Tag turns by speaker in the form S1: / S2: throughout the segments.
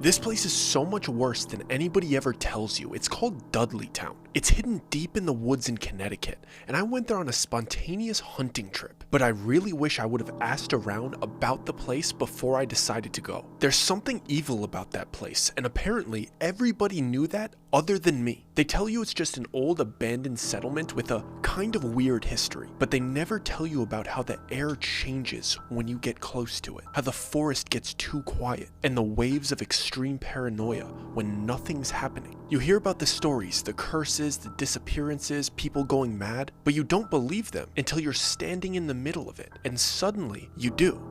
S1: This place is so much worse than anybody ever tells you. It's called Dudley Town. It's hidden deep in the woods in Connecticut, and I went there on a spontaneous hunting trip. But I really wish I would have asked around about the place before I decided to go. There's something evil about that place, and apparently everybody knew that other than me. They tell you it's just an old abandoned settlement with a kind of weird history, but they never tell you about how the air changes when you get close to it, how the forest gets too quiet, and the waves of extreme paranoia when nothing's happening. You hear about the stories, the curses, the disappearances, people going mad, but you don't believe them until you're standing in the middle of it, and suddenly you do.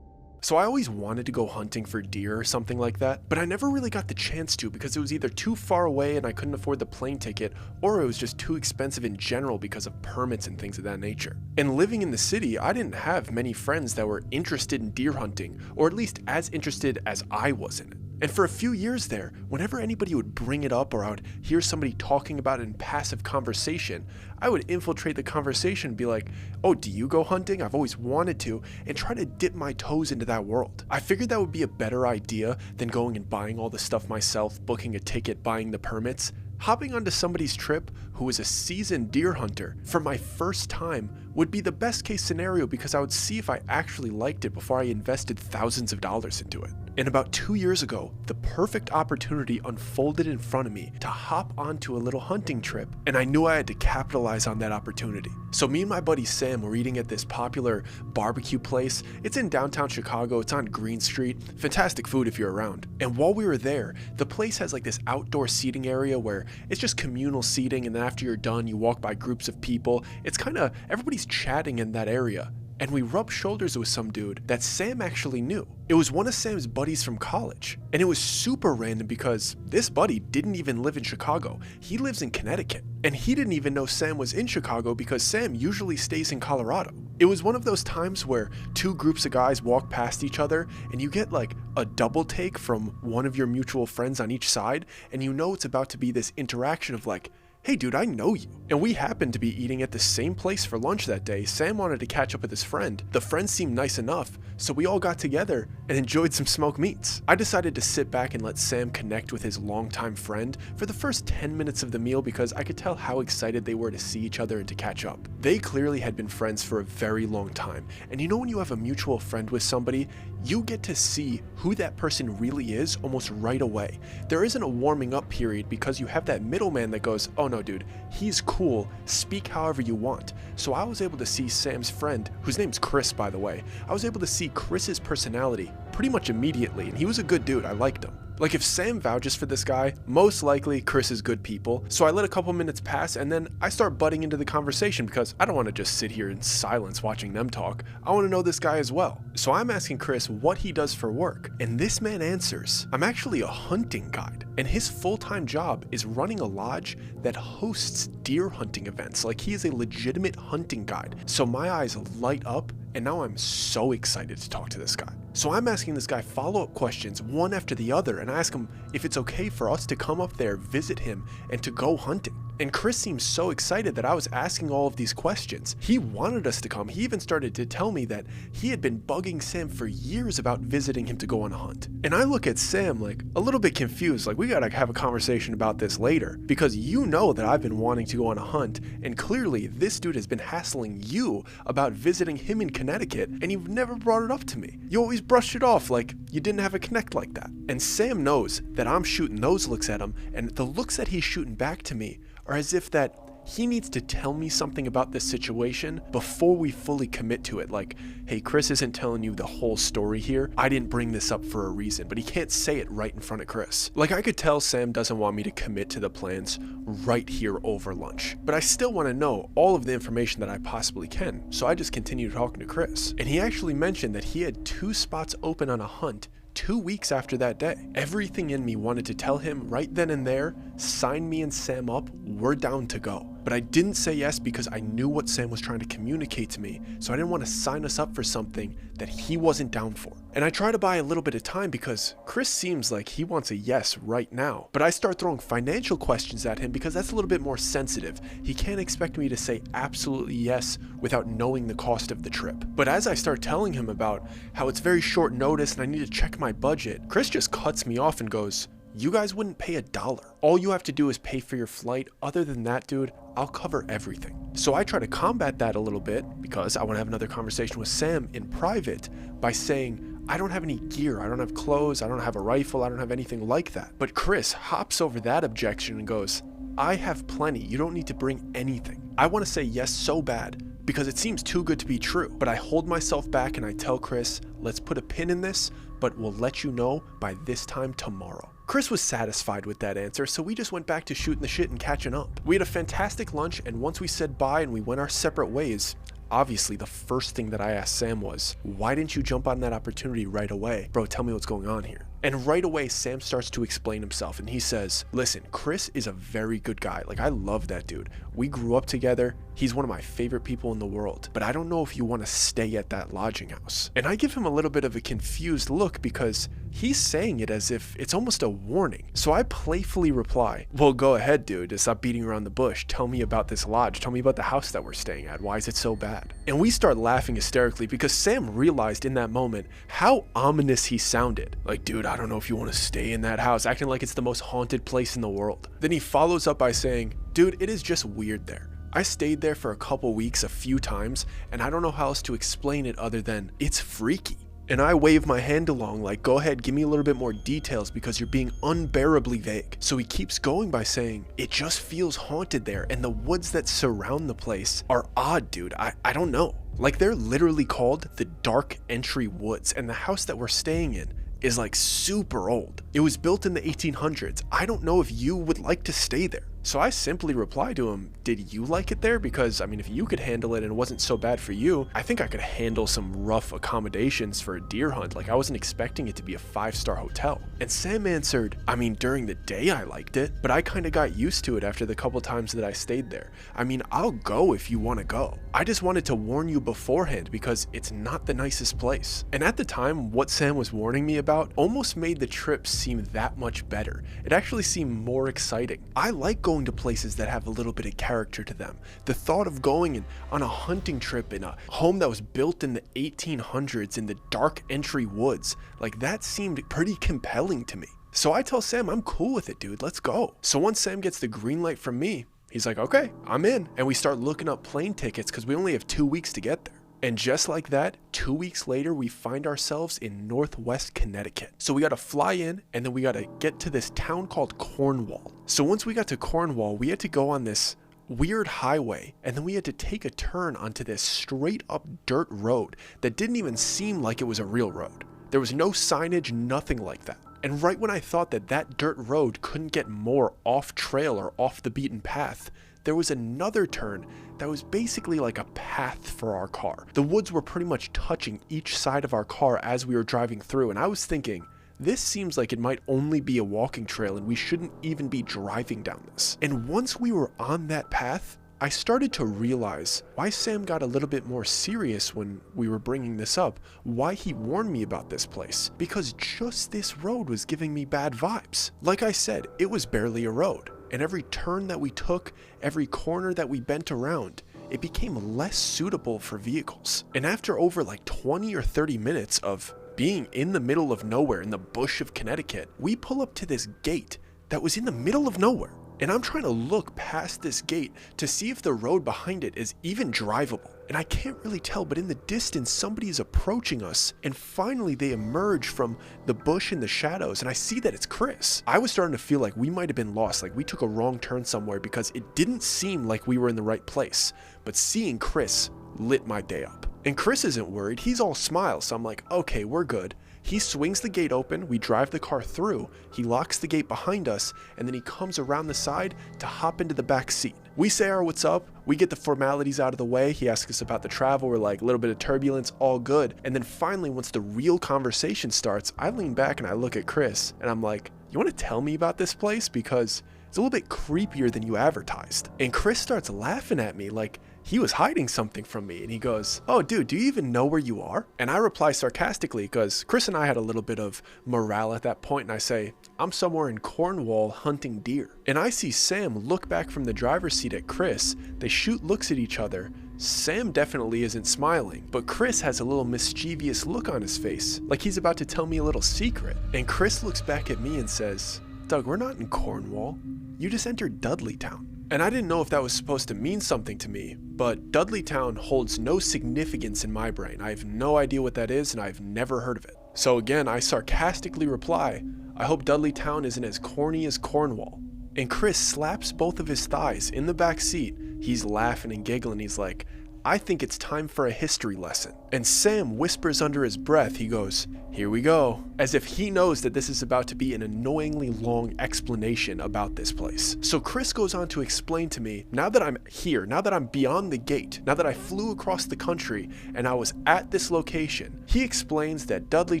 S1: So I always wanted to go hunting for deer or something like that, but I never really got the chance to because it was either too far away and I couldn't afford the plane ticket, or it was just too expensive in general because of permits and things of that nature. And living in the city, I didn't have many friends that were interested in deer hunting, or at least as interested as I was in it. And for a few years there, whenever anybody would bring it up or I would hear somebody talking about it in passive conversation, I would infiltrate the conversation and be like, oh, do you go hunting? I've always wanted to, and try to dip my toes into that world. I figured that would be a better idea than going and buying all the stuff myself, booking a ticket, buying the permits. Hopping onto somebody's trip who was a seasoned deer hunter for my first time would be the best case scenario because I would see if I actually liked it before I invested thousands of dollars into it. And about 2 years ago, the perfect opportunity unfolded in front of me to hop onto a little hunting trip, and I knew I had to capitalize on that opportunity. So me and my buddy Sam were eating at this popular barbecue place. It's in downtown Chicago, it's on Green Street. Fantastic food if you're around. And while we were there, the place has like this outdoor seating area where it's just communal seating, and then after you're done, you walk by groups of people. It's kind of, everybody's chatting in that area. And we rubbed shoulders with some dude that Sam actually knew. It was one of Sam's buddies from college. And it was super random because this buddy didn't even live in Chicago. He lives in Connecticut. And he didn't even know Sam was in Chicago because Sam usually stays in Colorado. It was one of those times where two groups of guys walk past each other and you get like a double take from one of your mutual friends on each side, and you know it's about to be this interaction of like, hey dude, I know you. And we happened to be eating at the same place for lunch that day. Sam wanted to catch up with his friend. The friend seemed nice enough, so we all got together and enjoyed some smoked meats. I decided to sit back and let Sam connect with his longtime friend for the first 10 minutes of the meal because I could tell how excited they were to see each other and to catch up. They clearly had been friends for a very long time, and you know when you have a mutual friend with somebody, you get to see who that person really is almost right away. There isn't a warming up period because you have that middleman that goes, oh no dude, he's cool, speak however you want. So I was able to see Sam's friend, whose name's Chris by the way, I was able to see Chris's personality pretty much immediately, and he was a good dude, I liked him. Like if Sam vouches for this guy, most likely Chris is good people. So I let a couple minutes pass and then I start butting into the conversation because I don't want to just sit here in silence watching them talk. I want to know this guy as well. So I'm asking Chris what he does for work, and this man answers, I'm actually a hunting guide, and his full-time job is running a lodge that hosts deer hunting events. Like he is a legitimate hunting guide. So my eyes light up, and now I'm so excited to talk to this guy. So I'm asking this guy follow-up questions one after the other, and I ask him if it's okay for us to come up there, visit him, and to go hunting. And Chris seems so excited that I was asking all of these questions. He wanted us to come. He even started to tell me that he had been bugging Sam for years about visiting him to go on a hunt. And I look at Sam like a little bit confused, like we gotta have a conversation about this later, because you know that I've been wanting to go on a hunt, and clearly this dude has been hassling you about visiting him in Connecticut, and you've never brought it up to me. You always brushed it off like you didn't have a connect like that. And Sam knows that I'm shooting those looks at him, and the looks that he's shooting back to me are as if that he needs to tell me something about this situation before we fully commit to it. Like, hey, Chris isn't telling you the whole story here. I didn't bring this up for a reason, but he can't say it right in front of Chris. Like, I could tell Sam doesn't want me to commit to the plans right here over lunch, but I still want to know all of the information that I possibly can. So I just continue talking to Chris, and he actually mentioned that he had 2 spots open on a hunt 2 weeks after that day. Everything in me wanted to tell him right then and there, sign me and Sam up, we're down to go. But I didn't say yes because I knew what Sam was trying to communicate to me, so I didn't want to sign us up for something that he wasn't down for. And I try to buy a little bit of time because Chris seems like he wants a yes right now. But I start throwing financial questions at him because that's a little bit more sensitive. He can't expect me to say absolutely yes without knowing the cost of the trip. But as I start telling him about how it's very short notice and I need to check my budget, Chris just cuts me off and goes, "You guys wouldn't pay $1. All you have to do is pay for your flight. Other than that, dude, I'll cover everything." So I try to combat that a little bit because I want to have another conversation with Sam in private by saying, I don't have any gear, I don't have clothes, I don't have a rifle, I don't have anything like that. But Chris hops over that objection and goes, "I have plenty, you don't need to bring anything." I want to say yes so bad because it seems too good to be true, but I hold myself back and I tell Chris, let's put a pin in this, but we'll let you know by this time tomorrow. Chris was satisfied with that answer, so we just went back to shooting the shit and catching up. We had a fantastic lunch, and once we said bye and we went our separate ways, obviously the first thing that I asked Sam was, "Why didn't you jump on that opportunity right away? Bro, tell me what's going on here." And right away, Sam starts to explain himself and he says, "Listen, Chris is a very good guy. Like, I love that dude. We grew up together. He's one of my favorite people in the world, but I don't know if you want to stay at that lodging house." And I give him a little bit of a confused look because he's saying it as if it's almost a warning. So I playfully reply, "Well, go ahead, dude. Stop beating around the bush. Tell me about this lodge. Tell me about the house that we're staying at. Why is it so bad?" And we start laughing hysterically because Sam realized in that moment how ominous he sounded. Like, "Dude, I don't know if you want to stay in that house," acting like it's the most haunted place in the world. Then he follows up by saying, "Dude, it is just weird there. I stayed there for a couple weeks a few times, and I don't know how else to explain it other than it's freaky." And I wave my hand along like, "Go ahead, give me a little bit more details because you're being unbearably vague." So he keeps going by saying, "It just feels haunted there, and the woods that surround the place are odd, dude. I don't know. Like, they're literally called the Dark Entry Woods, and the house that we're staying in is like super old. It was built in the 1800s. I don't know if you would like to stay there." So I simply reply to him, "Did you like it there? Because, I mean, if you could handle it and it wasn't so bad for you, I think I could handle some rough accommodations for a deer hunt. Like, I wasn't expecting it to be a 5-star hotel." And Sam answered, "I mean, during the day I liked it, but I kind of got used to it after the couple times that I stayed there. I mean, I'll go if you want to go. I just wanted to warn you beforehand because it's not the nicest place." And at the time, what Sam was warning me about almost made the trip seem that much better. It actually seemed more exciting. I like going to places that have a little bit of character to them. The thought of going on a hunting trip in a home that was built in the 1800s in the Dark Entry Woods, like, that seemed pretty compelling to me. So I tell Sam, "I'm cool with it, dude. Let's go." So once Sam gets the green light from me, he's like, "Okay, I'm in." And we start looking up plane tickets because we only have 2 weeks to get there. And just like that, 2 weeks later, we find ourselves in Northwest Connecticut. So we got to fly in, and then we got to get to this town called Cornwall. So once we got to Cornwall, we had to go on this weird highway, and then we had to take a turn onto this straight up dirt road that didn't even seem like it was a real road. There was no signage, nothing like that. And right when I thought that that dirt road couldn't get more off trail or off the beaten path, there was another turn that was basically like a path for our car. The woods were pretty much touching each side of our car as we were driving through, and I was thinking, this seems like it might only be a walking trail and we shouldn't even be driving down this. And once we were on that path, I started to realize why Sam got a little bit more serious when we were bringing this up, why he warned me about this place, because just this road was giving me bad vibes. Like I said, it was barely a road. And every turn that we took, every corner that we bent around, it became less suitable for vehicles. And after over like 20 or 30 minutes of being in the middle of nowhere in the bush of Connecticut, we pull up to this gate that was in the middle of nowhere. And I'm trying to look past this gate to see if the road behind it is even drivable. And I can't really tell, but in the distance, somebody is approaching us. And finally, they emerge from the bush in the shadows, and I see that it's Chris. I was starting to feel like we might have been lost, like we took a wrong turn somewhere because it didn't seem like we were in the right place. But seeing Chris lit my day up. And Chris isn't worried, he's all smiles, so I'm like, okay, we're good. He swings the gate open, we drive the car through, he locks the gate behind us, and then he comes around the side to hop into the back seat. We say our what's up, we get the formalities out of the way, he asks us about the travel, we're like, a little bit of turbulence, all good. And then finally, once the real conversation starts, I lean back and I look at Chris, and I'm like, you want to tell me about this place? Because It's a little bit creepier than you advertised. And Chris starts laughing at me like he was hiding something from me, and he goes, "Oh dude, do you even know where you are?" And I reply sarcastically, because Chris and I had a little bit of morale at that point, and I say, "I'm somewhere in Cornwall hunting deer." And I see Sam look back from the driver's seat at Chris. They shoot looks at each other. Sam definitely isn't smiling, but Chris has a little mischievous look on his face, like he's about to tell me a little secret. And Chris looks back at me and says, "Doug, we're not in Cornwall. You just entered Dudley Town." And I didn't know if that was supposed to mean something to me, but Dudley Town holds no significance in my brain. I have no idea what that is, and I've never heard of it. So again, I sarcastically reply, "I hope Dudley Town isn't as corny as Cornwall." And Chris slaps both of his thighs in the back seat. He's laughing and giggling. He's like, "I think it's time for a history lesson." And Sam whispers under his breath, he goes, "Here we go," as if he knows that this is about to be an annoyingly long explanation about this place. So Chris goes on to explain to me, now that I'm here, now that I'm beyond the gate, now that I flew across the country and I was at this location, he explains that Dudley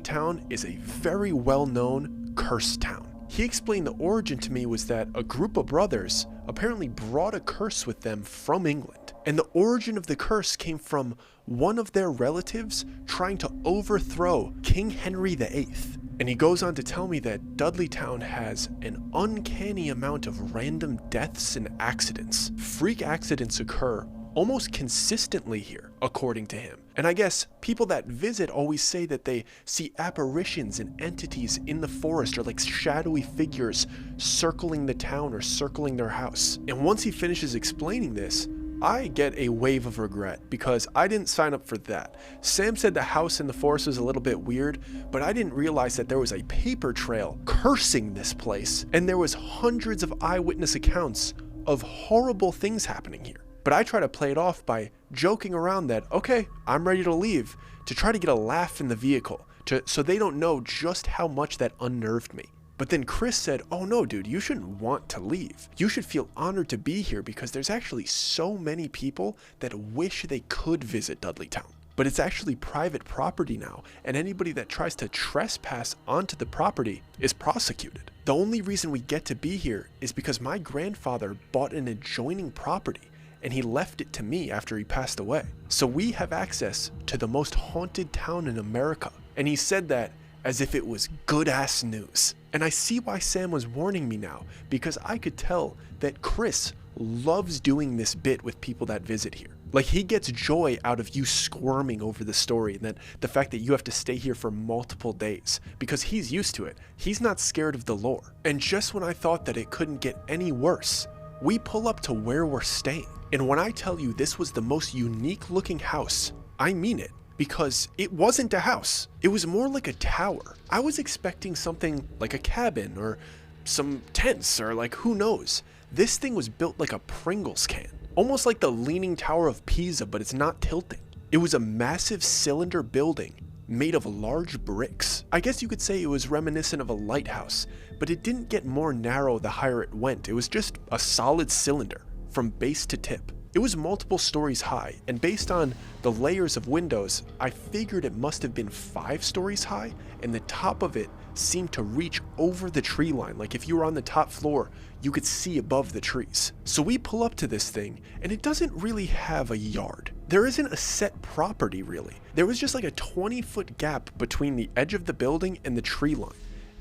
S1: Town is a very well-known cursed town. He explained the origin to me was that a group of brothers apparently brought a curse with them from England. And the origin of the curse came from one of their relatives trying to overthrow King Henry VIII. And he goes on to tell me that Dudley Town has an uncanny amount of random deaths and accidents. Freak accidents occur almost consistently here, according to him. And I guess people that visit always say that they see apparitions and entities in the forest, or like shadowy figures circling the town or circling their house. And once he finishes explaining this, I get a wave of regret because I didn't sign up for that. Sam said the house in the forest was a little bit weird, but I didn't realize that there was a paper trail cursing this place, and there was hundreds of eyewitness accounts of horrible things happening here. But I try to play it off by joking around that, okay, I'm ready to leave, to try to get a laugh in the vehicle, so they don't know just how much that unnerved me. But then Chris said, "Oh no, dude, you shouldn't want to leave. You should feel honored to be here because there's actually so many people that wish they could visit Dudley Town. But it's actually private property now, and anybody that tries to trespass onto the property is prosecuted. The only reason we get to be here is because my grandfather bought an adjoining property, and he left it to me after he passed away. So we have access to the most haunted town in America." And he said that as if it was good-ass news. And I see why Sam was warning me now, because I could tell that Chris loves doing this bit with people that visit here. Like, he gets joy out of you squirming over the story, and that the fact that you have to stay here for multiple days, because he's used to it. He's not scared of the lore. And just when I thought that it couldn't get any worse, we pull up to where we're staying. And when I tell you this was the most unique looking house, I mean it. Because it wasn't a house. It was more like a tower. I was expecting something like a cabin or some tents or like who knows. This thing was built like a Pringles can. Almost like the Leaning Tower of Pisa, but it's not tilting. It was a massive cylinder building made of large bricks. I guess you could say it was reminiscent of a lighthouse, but it didn't get more narrow the higher it went. It was just a solid cylinder from base to tip. It was multiple stories high, and based on the layers of windows, I figured it must have been 5 stories high, and the top of it seemed to reach over the tree line. Like if you were on the top floor, you could see above the trees. So we pull up to this thing, and it doesn't really have a yard. There isn't a set property really. There was just like a 20-foot gap between the edge of the building and the tree line.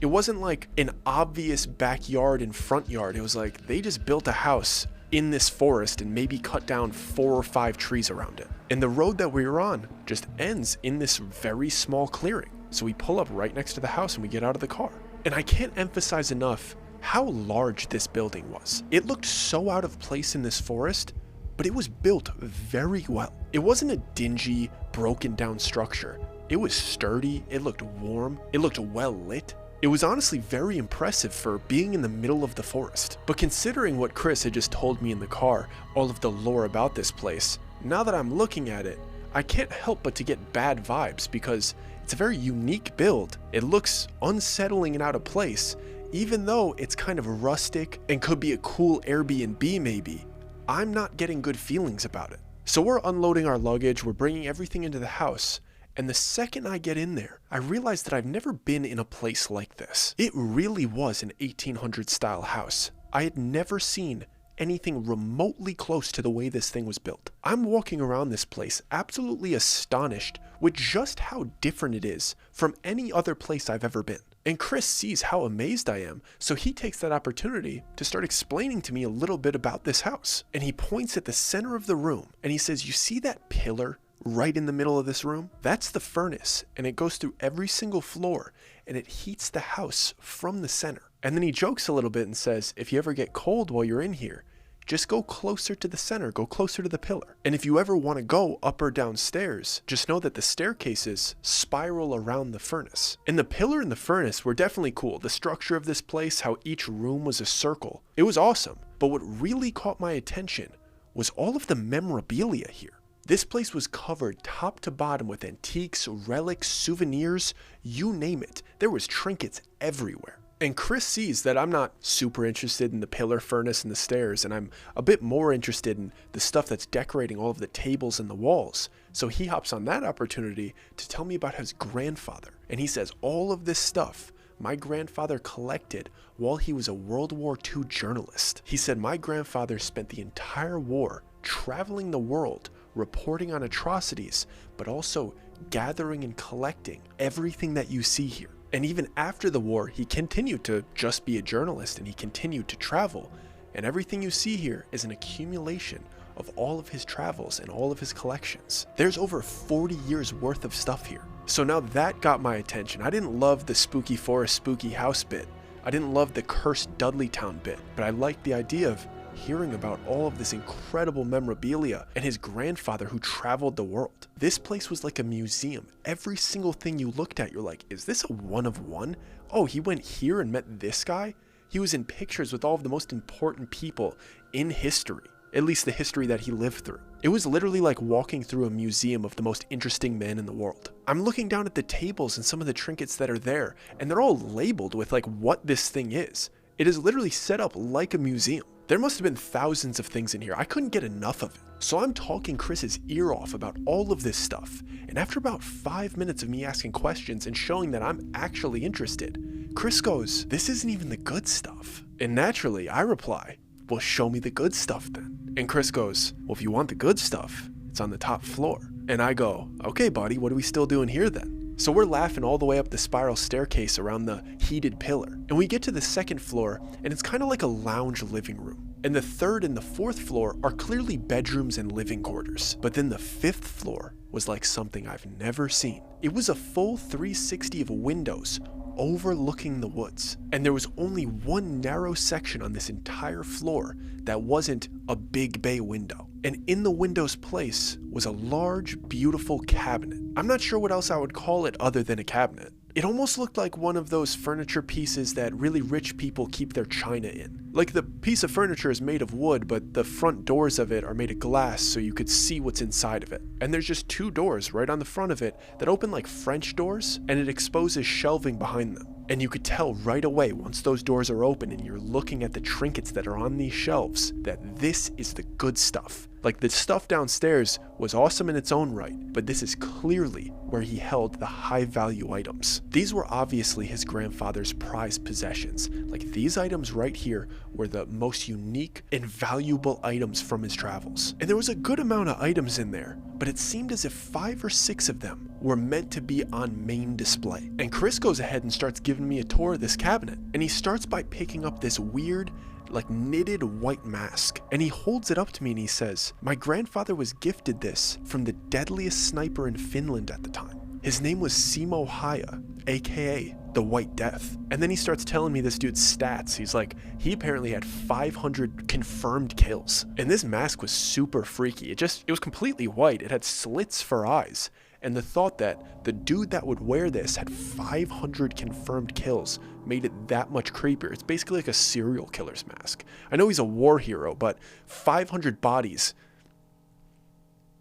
S1: It wasn't like an obvious backyard and front yard. It was like they just built a house in this forest and maybe cut down 4 or 5 trees around it. And the road that we were on just ends in this very small clearing. So we pull up right next to the house and we get out of the car. And I can't emphasize enough how large this building was. It looked so out of place in this forest, but it was built very well. It wasn't a dingy, broken down structure. It was sturdy, it looked warm, it looked well lit. It was honestly very impressive for being in the middle of the forest. But considering what Chris had just told me in the car, all of the lore about this place, now that I'm looking at it, I can't help but to get bad vibes because it's a very unique build. It looks unsettling and out of place, even though it's kind of rustic and could be a cool Airbnb maybe. I'm not getting good feelings about it. So we're unloading our luggage, we're bringing everything into the house. And the second I get in there, I realize that I've never been in a place like this. It really was an 1800s style house. I had never seen anything remotely close to the way this thing was built. I'm walking around this place absolutely astonished with just how different it is from any other place I've ever been. And Chris sees how amazed I am, so he takes that opportunity to start explaining to me a little bit about this house. And he points at the center of the room and he says, "You see that pillar right in the middle of this room? That's the furnace, and it goes through every single floor and it heats the house from the center." And then he jokes a little bit and says, "If you ever get cold while you're in here, just go closer to the center, go closer to the pillar. And if you ever want to go up or downstairs, just know that the staircases spiral around the furnace." And the pillar and the furnace were definitely cool. The structure of this place, how each room was a circle, it was awesome. But what really caught my attention was all of the memorabilia here. This place was covered top to bottom with antiques, relics, souvenirs, you name it. There was trinkets everywhere. And Chris sees that I'm not super interested in the pillar, furnace, and the stairs, and I'm a bit more interested in the stuff that's decorating all of the tables and the walls. So he hops on that opportunity to tell me about his grandfather. And he says all of this stuff my grandfather collected while he was a World War II journalist. He said my grandfather spent the entire war traveling the world, reporting on atrocities, but also gathering and collecting everything that you see here. And even after the war, he continued to just be a journalist and he continued to travel. And everything you see here is an accumulation of all of his travels and all of his collections. There's over 40 years worth of stuff here. So now that got my attention. I didn't love the spooky forest, spooky house bit. I didn't love the cursed Dudley town bit, but I liked the idea of hearing about all of this incredible memorabilia and his grandfather who traveled the world. This place was like a museum. Every single thing you looked at, you're like, is this a one of one? Oh, he went here and met this guy? He was in pictures with all of the most important people in history, at least the history that he lived through. It was literally like walking through a museum of the most interesting men in the world. I'm looking down at the tables and some of the trinkets that are there, and they're all labeled with like what this thing is. It is literally set up like a museum. There must have been thousands of things in here. I couldn't get enough of it. So I'm talking Chris's ear off about all of this stuff. And after about 5 minutes of me asking questions and showing that I'm actually interested, Chris goes, "This isn't even the good stuff." And naturally, I reply, "Well, show me the good stuff then." And Chris goes, "Well, if you want the good stuff, it's on the top floor." And I go, "Okay, buddy, what are we still doing here then?" So we're laughing all the way up the spiral staircase around the heated pillar. And we get to the second floor, and it's kind of like a lounge living room. And the third and the fourth floor are clearly bedrooms and living quarters. But then the fifth floor was like something I've never seen. It was a full 360 of windows overlooking the woods. And there was only one narrow section on this entire floor that wasn't a big bay window. And in the window's place was a large, beautiful cabinet. I'm not sure what else I would call it other than a cabinet. It almost looked like one of those furniture pieces that really rich people keep their china in. Like the piece of furniture is made of wood, but the front doors of it are made of glass so you could see what's inside of it. And there's just two doors right on the front of it that open like French doors, and it exposes shelving behind them. And you could tell right away once those doors are open and you're looking at the trinkets that are on these shelves that this is the good stuff. Like the stuff downstairs was awesome in its own right, but this is clearly where he held the high value items. These were obviously his grandfather's prized possessions. Like these items right here were the most unique and valuable items from his travels. And there was a good amount of items in there, but it seemed as if 5 or 6 of them were meant to be on main display. And Chris goes ahead and starts giving me a tour of this cabinet. And he starts by picking up this weird, like knitted white mask, and he holds it up to me and he says, "My grandfather was gifted this from the deadliest sniper in Finland at the time. His name was Simo Haya, aka the White Death." And then he starts telling me this dude's stats. He's like, he apparently had 500 confirmed kills. And this mask was super freaky. It was completely white. It had slits for eyes. And the thought that the dude that would wear this had 500 confirmed kills made it that much creepier. It's basically like a serial killer's mask. I know he's a war hero, but 500 bodies.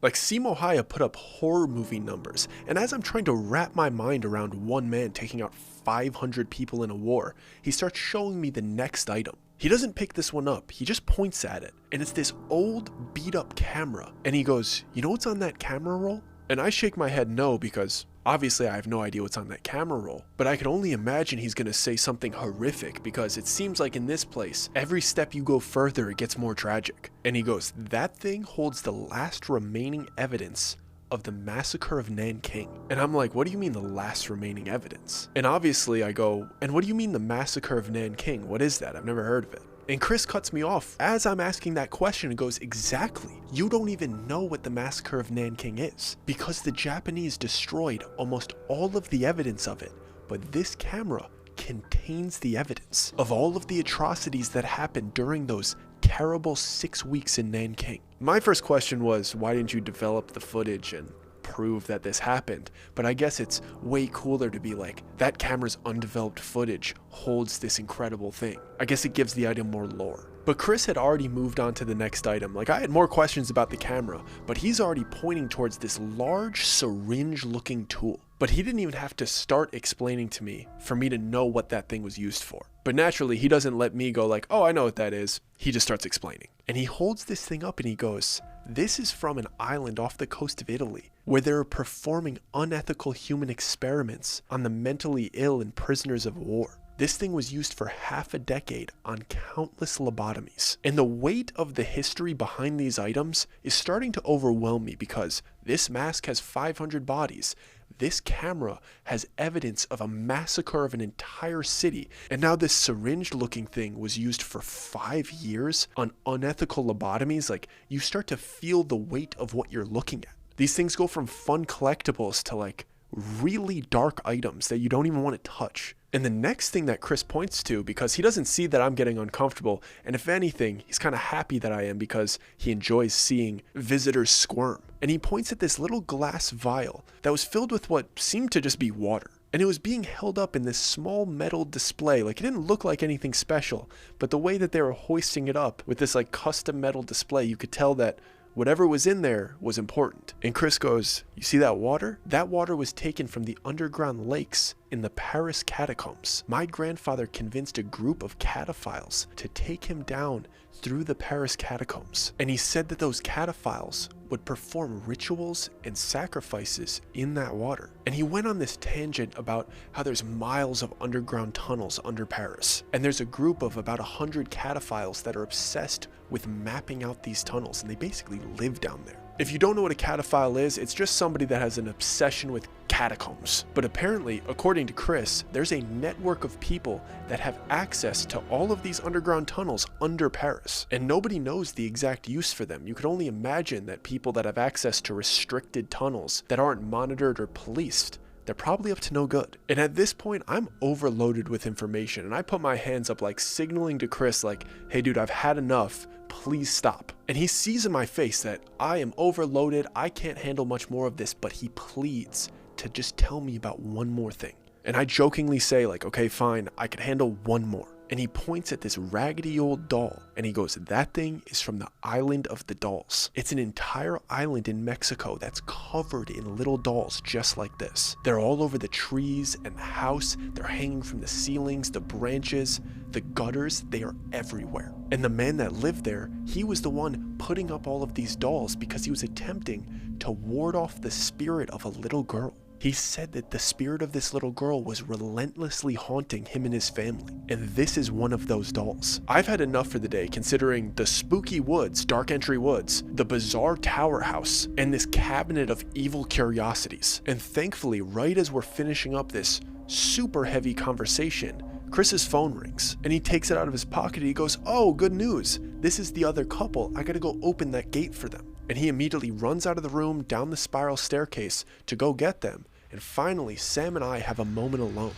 S1: Like Simo Haya put up horror movie numbers. And as I'm trying to wrap my mind around one man taking out 500 people in a war, he starts showing me the next item. He doesn't pick this one up, he just points at it. And it's this old beat up camera. And he goes, "You know what's on that camera roll?" And I shake my head no, because obviously I have no idea what's on that camera roll, but I can only imagine he's gonna say something horrific, because it seems like in this place, every step you go further, it gets more tragic. And he goes, that thing holds the last remaining evidence of the massacre of Nanking. And I'm like, what do you mean the last remaining evidence? And obviously I go, and what do you mean the massacre of Nanking? What is that? I've never heard of it. And Chris cuts me off as I'm asking that question and goes, exactly. You don't even know what the massacre of Nanking is, because the Japanese destroyed almost all of the evidence of it. But this camera contains the evidence of all of the atrocities that happened during those terrible 6 weeks in Nanking. My first question was, why didn't you develop the footage and prove that this happened? But I guess it's way cooler to be like, that camera's undeveloped footage holds this incredible thing. I guess it gives the item more lore. But Chris had already moved on to the next item. Like, I had more questions about the camera, but he's already pointing towards this large syringe looking tool. But he didn't even have to start explaining to me for me to know what that thing was used for. But naturally, he doesn't let me go like, oh, I know what that is. He just starts explaining. And he holds this thing up and he goes, this is from an island off the coast of Italy, where they're performing unethical human experiments on the mentally ill and prisoners of war. This thing was used for half a decade on countless lobotomies. And the weight of the history behind these items is starting to overwhelm me, because this mask has 500 bodies. This camera has evidence of a massacre of an entire city. And now this syringe looking thing was used for 5 years on unethical lobotomies. Like, you start to feel the weight of what you're looking at. These things go from fun collectibles to like really dark items that you don't even want to touch. And the next thing that Chris points to, because he doesn't see that I'm getting uncomfortable, and if anything, he's kind of happy that I am, because he enjoys seeing visitors squirm. And he points at this little glass vial that was filled with what seemed to just be water. And it was being held up in this small metal display. Like, it didn't look like anything special, but the way that they were hoisting it up with this like custom metal display, you could tell that whatever was in there was important. And Chris goes, you see that water? That water was taken from the underground lakes in the Paris catacombs. My grandfather convinced a group of cataphiles to take him down through the Paris catacombs. And he said that those cataphiles would perform rituals and sacrifices in that water. And he went on this tangent about how there's miles of underground tunnels under Paris. And there's a group of about 100 cataphiles that are obsessed with mapping out these tunnels, and they basically live down there. If you don't know what a cataphile is, it's just somebody that has an obsession with catacombs. But apparently, according to Chris, there's a network of people that have access to all of these underground tunnels under Paris, and nobody knows the exact use for them. You could only imagine that people that have access to restricted tunnels that aren't monitored or policed, they're probably up to no good. And at this point, I'm overloaded with information, and I put my hands up like signaling to Chris like, hey dude, I've had enough, please stop. And he sees in my face that I am overloaded, I can't handle much more of this, but he pleads to just tell me about one more thing. And I jokingly say like, okay, fine, I can handle one more. And he points at this raggedy old doll, and he goes, that thing is from the island of the dolls. It's an entire island in Mexico that's covered in little dolls just like this. They're all over the trees and the house. They're hanging from the ceilings, the branches, the gutters. They are everywhere. And the man that lived there, he was the one putting up all of these dolls because he was attempting to ward off the spirit of a little girl. He said that the spirit of this little girl was relentlessly haunting him and his family, and this is one of those dolls. I've had enough for the day, considering the spooky woods, dark entry woods, the bizarre tower house, and this cabinet of evil curiosities. And thankfully, right as we're finishing up this super heavy conversation, Chris's phone rings, and he takes it out of his pocket and he goes, oh, good news. This is the other couple. I gotta go open that gate for them. And he immediately runs out of the room down the spiral staircase to go get them. And finally, Sam and I have a moment alone.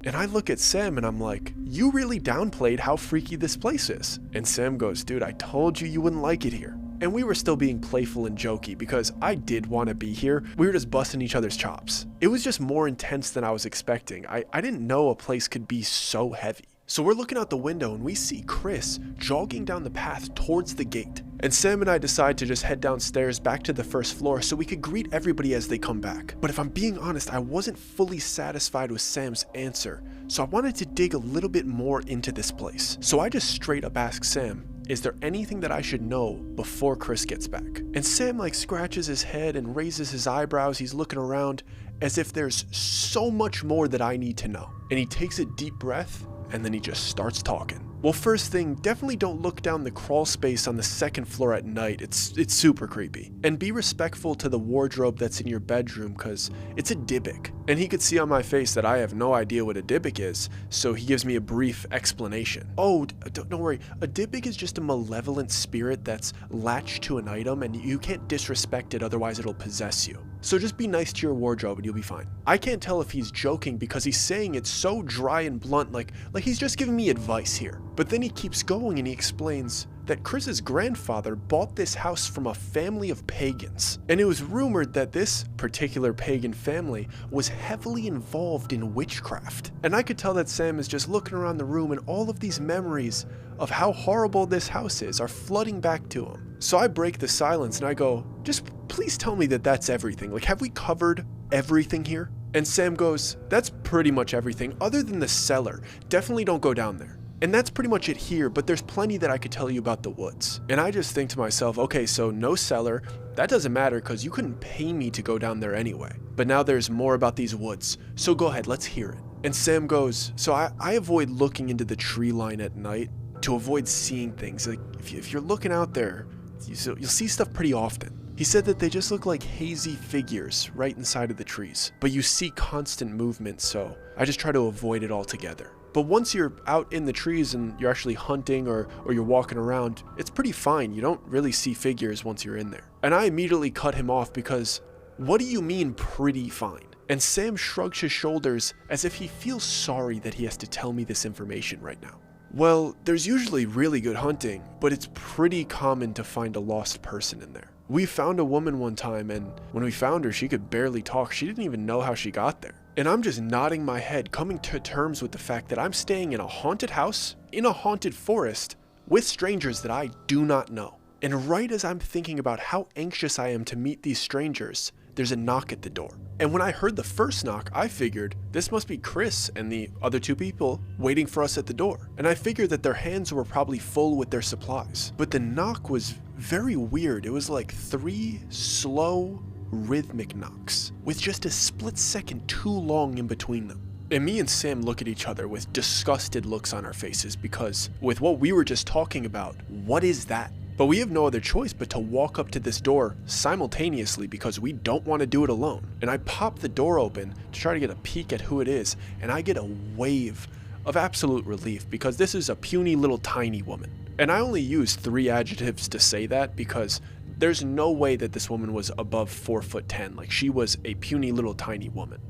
S1: And I look at Sam and I'm like, you really downplayed how freaky this place is. And Sam goes, dude, I told you wouldn't like it here. And we were still being playful and jokey because I did want to be here. We were just busting each other's chops. It was just more intense than I was expecting. I didn't know a place could be so heavy. So we're looking out the window and we see Chris jogging down the path towards the gate. And Sam and I decide to just head downstairs back to the first floor so we could greet everybody as they come back. But if I'm being honest, I wasn't fully satisfied with Sam's answer, so I wanted to dig a little bit more into this place. So I just straight up asked Sam, is there anything that I should know before Chris gets back? And Sam scratches his head and raises his eyebrows. He's looking around as if there's so much more that I need to know. And he takes a deep breath and then he just starts talking. Well, first thing, definitely don't look down the crawl space on the second floor at night. It's super creepy. And be respectful to the wardrobe that's in your bedroom, cause it's a Dybbuk. And he could see on my face that I have no idea what a Dybbuk is, so he gives me a brief explanation. Oh, don't worry, a Dybbuk is just a malevolent spirit that's latched to an item and you can't disrespect it, otherwise it'll possess you. So just be nice to your wardrobe and you'll be fine. I can't tell if he's joking because he's saying it so dry and blunt, like he's just giving me advice here. But then he keeps going and he explains that Chris's grandfather bought this house from a family of pagans. And it was rumored that this particular pagan family was heavily involved in witchcraft. And I could tell that Sam is just looking around the room and all of these memories of how horrible this house is are flooding back to him. So I break the silence and I go, just please tell me that that's everything. Have we covered everything here? And Sam goes, that's pretty much everything other than the cellar. Definitely don't go down there. And that's pretty much it here, but there's plenty that I could tell you about the woods. And I just think to myself, okay, so no cellar, that doesn't matter because you couldn't pay me to go down there anyway. But now there's more about these woods, so go ahead, let's hear it. And Sam goes, so I avoid looking into the tree line at night to avoid seeing things. If you're looking out there, you'll see stuff pretty often. He said that they just look like hazy figures right inside of the trees, but you see constant movement, so I just try to avoid it altogether. But once you're out in the trees and you're actually hunting or you're walking around, it's pretty fine. You don't really see figures once you're in there. And I immediately cut him off because, what do you mean pretty fine? And Sam shrugs his shoulders as if he feels sorry that he has to tell me this information right now. Well, there's usually really good hunting, but it's pretty common to find a lost person in there. We found a woman one time, and when we found her, she could barely talk. She didn't even know how she got there. And I'm just nodding my head, coming to terms with the fact that I'm staying in a haunted house, in a haunted forest, with strangers that I do not know. And right as I'm thinking about how anxious I am to meet these strangers, there's a knock at the door. And when I heard the first knock, I figured this must be Chris and the other two people waiting for us at the door. And I figured that their hands were probably full with their supplies. But the knock was very weird. It was like 3 slow, rhythmic knocks with just a split second too long in between them. And me and Sam look at each other with disgusted looks on our faces because with what we were just talking about, what is that? But we have no other choice but to walk up to this door simultaneously because we don't want to do it alone. And I pop the door open to try to get a peek at who it is, and I get a wave of absolute relief because this is a puny little tiny woman. And I only use 3 adjectives to say that because there's no way that this woman was above 4'10". She was a puny little tiny woman.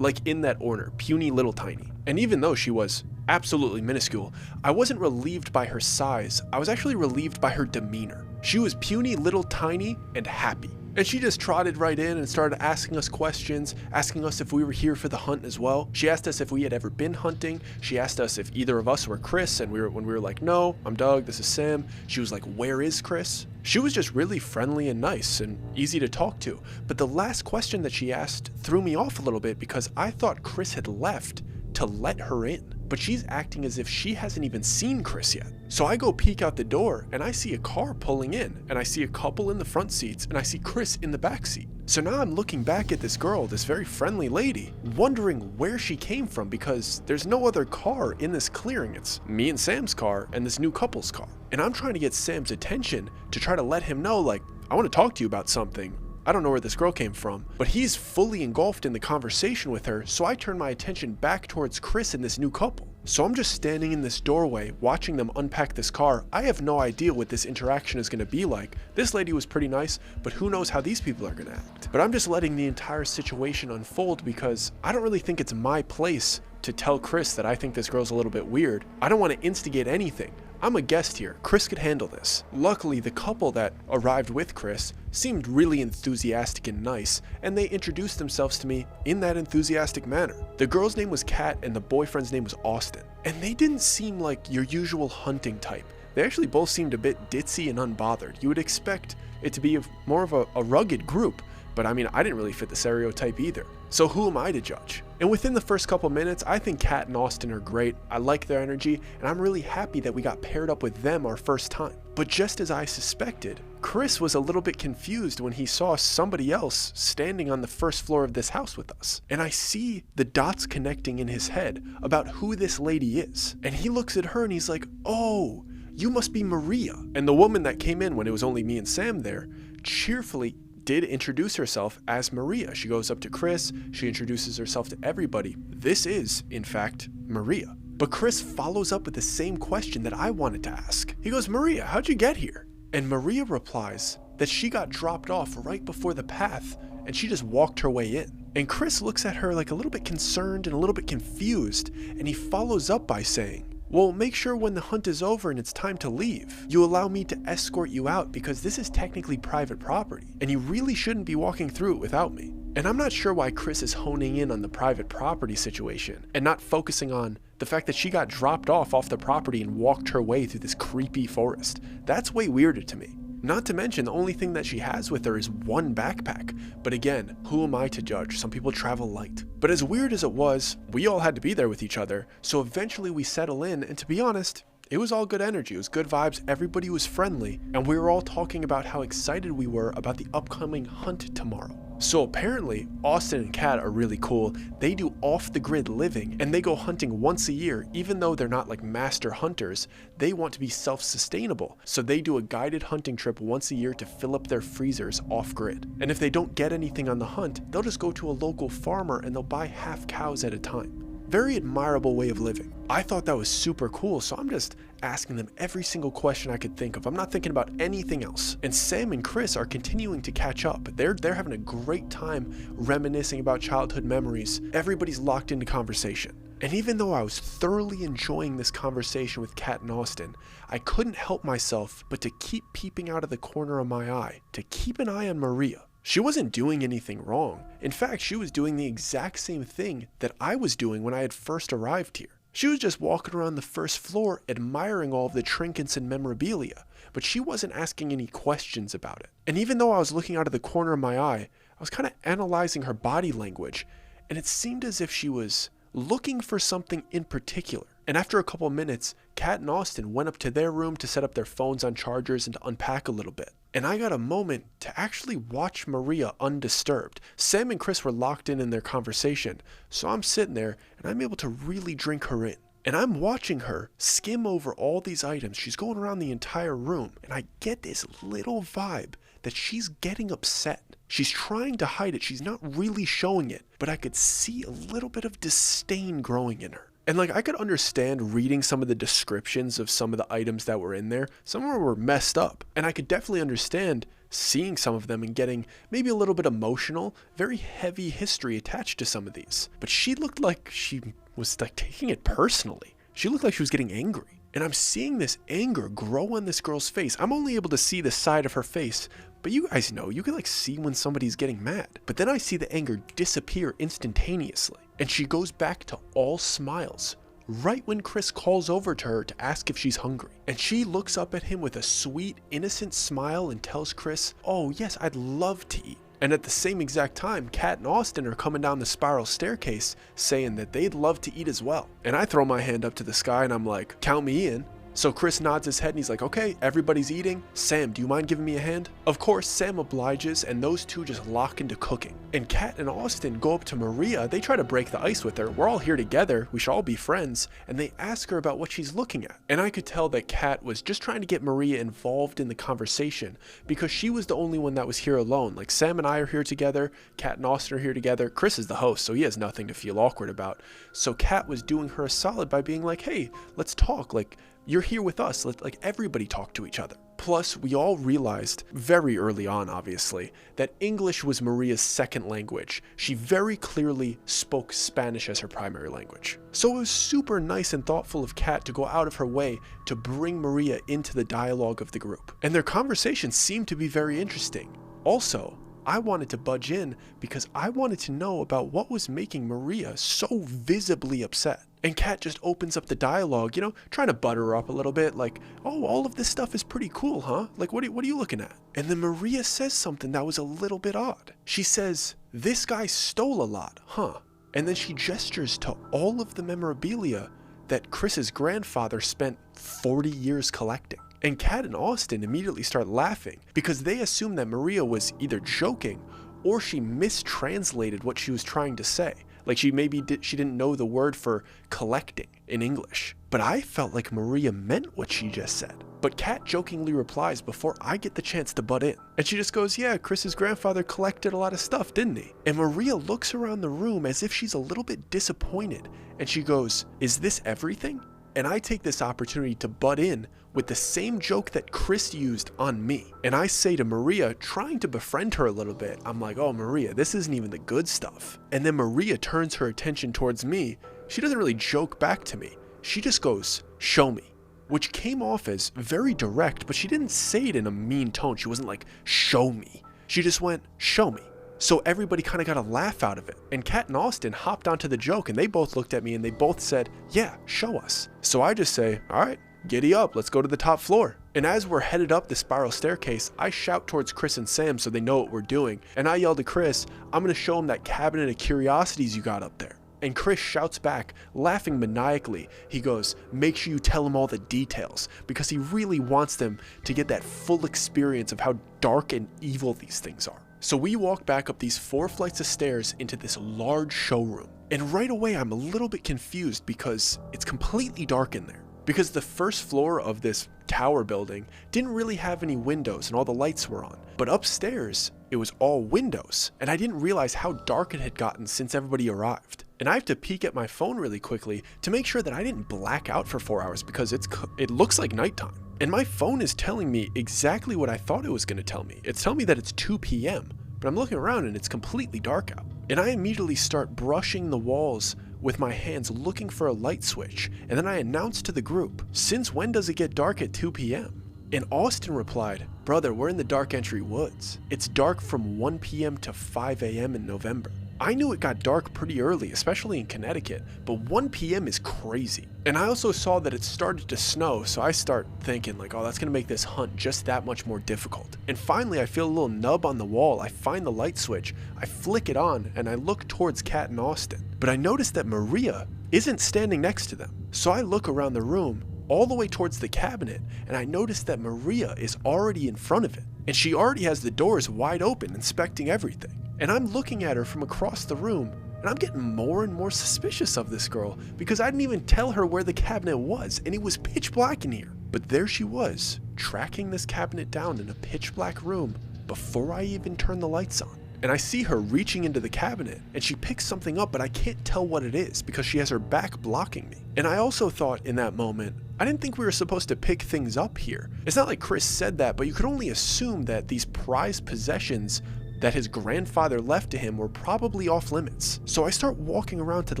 S1: In that order, puny little tiny. And even though she was absolutely minuscule, I wasn't relieved by her size, I was actually relieved by her demeanor. She was puny little tiny and happy. And she just trotted right in and started asking us questions, asking us if we were here for the hunt as well. She asked us if we had ever been hunting. She asked us if either of us were Chris, and when we were like, no, I'm Doug, this is Sam. She was like, where is Chris? She was just really friendly and nice and easy to talk to. But the last question that she asked threw me off a little bit because I thought Chris had left to let her in. But she's acting as if she hasn't even seen Chris yet. So I go peek out the door and I see a car pulling in, and I see a couple in the front seats, and I see Chris in the back seat. So now I'm looking back at this girl, this very friendly lady, wondering where she came from because there's no other car in this clearing. It's me and Sam's car and this new couple's car. And I'm trying to get Sam's attention to try to let him know, I want to talk to you about something. I don't know where this girl came from, but he's fully engulfed in the conversation with her, so I turn my attention back towards Chris and this new couple. So I'm just standing in this doorway, watching them unpack this car. I have no idea what this interaction is going to be like. This lady was pretty nice, but who knows how these people are going to act. But I'm just letting the entire situation unfold because I don't really think it's my place to tell Chris that I think this girl's a little bit weird. I don't want to instigate anything. I'm a guest here. Chris could handle this. Luckily, the couple that arrived with Chris seemed really enthusiastic and nice, and they introduced themselves to me in that enthusiastic manner. The girl's name was Kat and the boyfriend's name was Austin. And they didn't seem like your usual hunting type. They actually both seemed a bit ditzy and unbothered. You would expect it to be more of a rugged group, but I mean, I didn't really fit the stereotype either. So who am I to judge? And within the first couple minutes, I think Kat and Austin are great. I like their energy, and I'm really happy that we got paired up with them our first time. But just as I suspected, Chris was a little bit confused when he saw somebody else standing on the first floor of this house with us. And I see the dots connecting in his head about who this lady is. And he looks at her and he's like, "Oh, you must be Maria." And the woman that came in when it was only me and Sam there cheerfully did introduce herself as Maria. She goes up to Chris, she introduces herself to everybody. This is, in fact, Maria. But Chris follows up with the same question that I wanted to ask. He goes, "Maria, how'd you get here?" And Maria replies that she got dropped off right before the path and she just walked her way in. And Chris looks at her like a little bit concerned and a little bit confused, and he follows up by saying, "Well, make sure when the hunt is over and it's time to leave, you allow me to escort you out because this is technically private property and you really shouldn't be walking through it without me." And I'm not sure why Chris is honing in on the private property situation and not focusing on the fact that she got dropped off the property and walked her way through this creepy forest. That's way weirder to me. Not to mention, the only thing that she has with her is one backpack. But again, who am I to judge? Some people travel light. But as weird as it was, we all had to be there with each other. So eventually we settle in, and to be honest, it was all good energy. It was good vibes. Everybody was friendly. And we were all talking about how excited we were about the upcoming hunt tomorrow. So apparently, Austin and Kat are really cool. They do off-the-grid living, and they go hunting once a year. Even though they're not like master hunters, they want to be self-sustainable. So they do a guided hunting trip once a year to fill up their freezers off-grid. And if they don't get anything on the hunt, they'll just go to a local farmer and they'll buy half cows at a time. Very admirable way of living. I thought that was super cool, so I'm just asking them every single question I could think of. I'm not thinking about anything else. And Sam and Chris are continuing to catch up. They're having a great time reminiscing about childhood memories. Everybody's locked into conversation. And even though I was thoroughly enjoying this conversation with Kat and Austin, I couldn't help myself but to keep peeping out of the corner of my eye, to keep an eye on Maria. She wasn't doing anything wrong. In fact, she was doing the exact same thing that I was doing when I had first arrived here. She was just walking around the first floor admiring all of the trinkets and memorabilia, but she wasn't asking any questions about it. And even though I was looking out of the corner of my eye, I was kind of analyzing her body language, and it seemed as if she was looking for something in particular. And after a couple minutes, Kat and Austin went up to their room to set up their phones on chargers and to unpack a little bit. And I got a moment to actually watch Maria undisturbed. Sam and Chris were locked in their conversation, so I'm sitting there and I'm able to really drink her in. And I'm watching her skim over all these items. She's going around the entire room, and I get this little vibe that she's getting upset. She's trying to hide it. She's not really showing it, but I could see a little bit of disdain growing in her. And like, I could understand reading some of the descriptions of some of the items that were in there. Some of them were messed up. And I could definitely understand seeing some of them and getting maybe a little bit emotional, very heavy history attached to some of these. But she looked like she was like taking it personally. She looked like she was getting angry. And I'm seeing this anger grow on this girl's face. I'm only able to see the side of her face, but you guys know, you can like see when somebody's getting mad. But then I see the anger disappear instantaneously. And she goes back to all smiles right when Chris calls over to her to ask if she's hungry. And she looks up at him with a sweet, innocent smile and tells Chris, "Oh yes, I'd love to eat." And at the same exact time, Kat and Austin are coming down the spiral staircase saying that they'd love to eat as well. And I throw my hand up to the sky and I'm like, "Count me in." So Chris nods his head and he's like, "Okay, everybody's eating. Sam, do you mind giving me a hand?" Of course, Sam obliges and those two just lock into cooking. And Kat and Austin go up to Maria. They try to break the ice with her. We're all here together. We should all be friends. And they ask her about what she's looking at. And I could tell that Kat was just trying to get Maria involved in the conversation because she was the only one that was here alone. Like, Sam and I are here together. Kat and Austin are here together. Chris is the host, so he has nothing to feel awkward about. So Kat was doing her a solid by being like, "Hey, let's talk. Like, you're here with us. Let like everybody talk to each other." Plus, we all realized very early on, obviously, that English was Maria's second language. She very clearly spoke Spanish as her primary language. So it was super nice and thoughtful of Kat to go out of her way to bring Maria into the dialogue of the group. And their conversation seemed to be very interesting. Also, I wanted to budge in because I wanted to know about what was making Maria so visibly upset. And Kat just opens up the dialogue, you know, trying to butter her up a little bit, like, oh, all of this stuff is pretty cool, huh? Like, what are you looking at? And then Maria says something that was a little bit odd. She says, this guy stole a lot, huh? And then she gestures to all of the memorabilia that Chris's grandfather spent 40 years collecting. And Kat and Austin immediately start laughing because they assume that Maria was either joking or she mistranslated what she was trying to say. Like she didn't know the word for collecting in English. But I felt like Maria meant what she just said. But Kat jokingly replies before I get the chance to butt in. And she just goes, yeah, Chris's grandfather collected a lot of stuff, didn't he? And Maria looks around the room as if she's a little bit disappointed. And she goes, is this everything? And I take this opportunity to butt in with the same joke that Chris used on me. And I say to Maria, trying to befriend her a little bit, I'm like, oh, Maria, this isn't even the good stuff. And then Maria turns her attention towards me. She doesn't really joke back to me. She just goes, show me. Which came off as very direct, but she didn't say it in a mean tone. She wasn't like, show me. She just went, show me. So everybody kind of got a laugh out of it. And Kat and Austin hopped onto the joke and they both looked at me and they both said, yeah, show us. So I just say, all right, giddy up, let's go to the top floor. And as we're headed up the spiral staircase, I shout towards Chris and Sam so they know what we're doing. And I yell to Chris, I'm gonna show them that cabinet of curiosities you got up there. And Chris shouts back, laughing maniacally. He goes, make sure you tell him all the details, because he really wants them to get that full experience of how dark and evil these things are. So we walk back up these 4 flights of stairs into this large showroom. And right away I'm a little bit confused because it's completely dark in there. Because the first floor of this tower building didn't really have any windows and all the lights were on. But upstairs, it was all windows. And I didn't realize how dark it had gotten since everybody arrived. And I have to peek at my phone really quickly to make sure that I didn't black out for 4 hours because it looks like nighttime. And my phone is telling me exactly what I thought it was going to tell me. It's telling me that it's 2 p.m., but I'm looking around and it's completely dark out. And I immediately start brushing the walls with my hands looking for a light switch. And then I announce to the group, since when does it get dark at 2 p.m.? And Austin replied, brother, we're in the dark entry woods. It's dark from 1 p.m. to 5 a.m. in November. I knew it got dark pretty early, especially in Connecticut, but 1 p.m. is crazy. And I also saw that it started to snow, so I start thinking like, oh, that's gonna make this hunt just that much more difficult. And finally, I feel a little nub on the wall. I find the light switch, I flick it on, and I look towards Kat and Austin. But I notice that Maria isn't standing next to them. So I look around the room, all the way towards the cabinet, and I notice that Maria is already in front of it. And she already has the doors wide open, inspecting everything. And I'm looking at her from across the room, and I'm getting more and more suspicious of this girl because I didn't even tell her where the cabinet was, and it was pitch black in here. But there she was, tracking this cabinet down in a pitch black room before I even turned the lights on. And I see her reaching into the cabinet, and she picks something up, but I can't tell what it is because she has her back blocking me. And I also thought in that moment, I didn't think we were supposed to pick things up here. It's not like Chris said that, but you could only assume that these prized possessions that his grandfather left to him were probably off limits. So I start walking around to the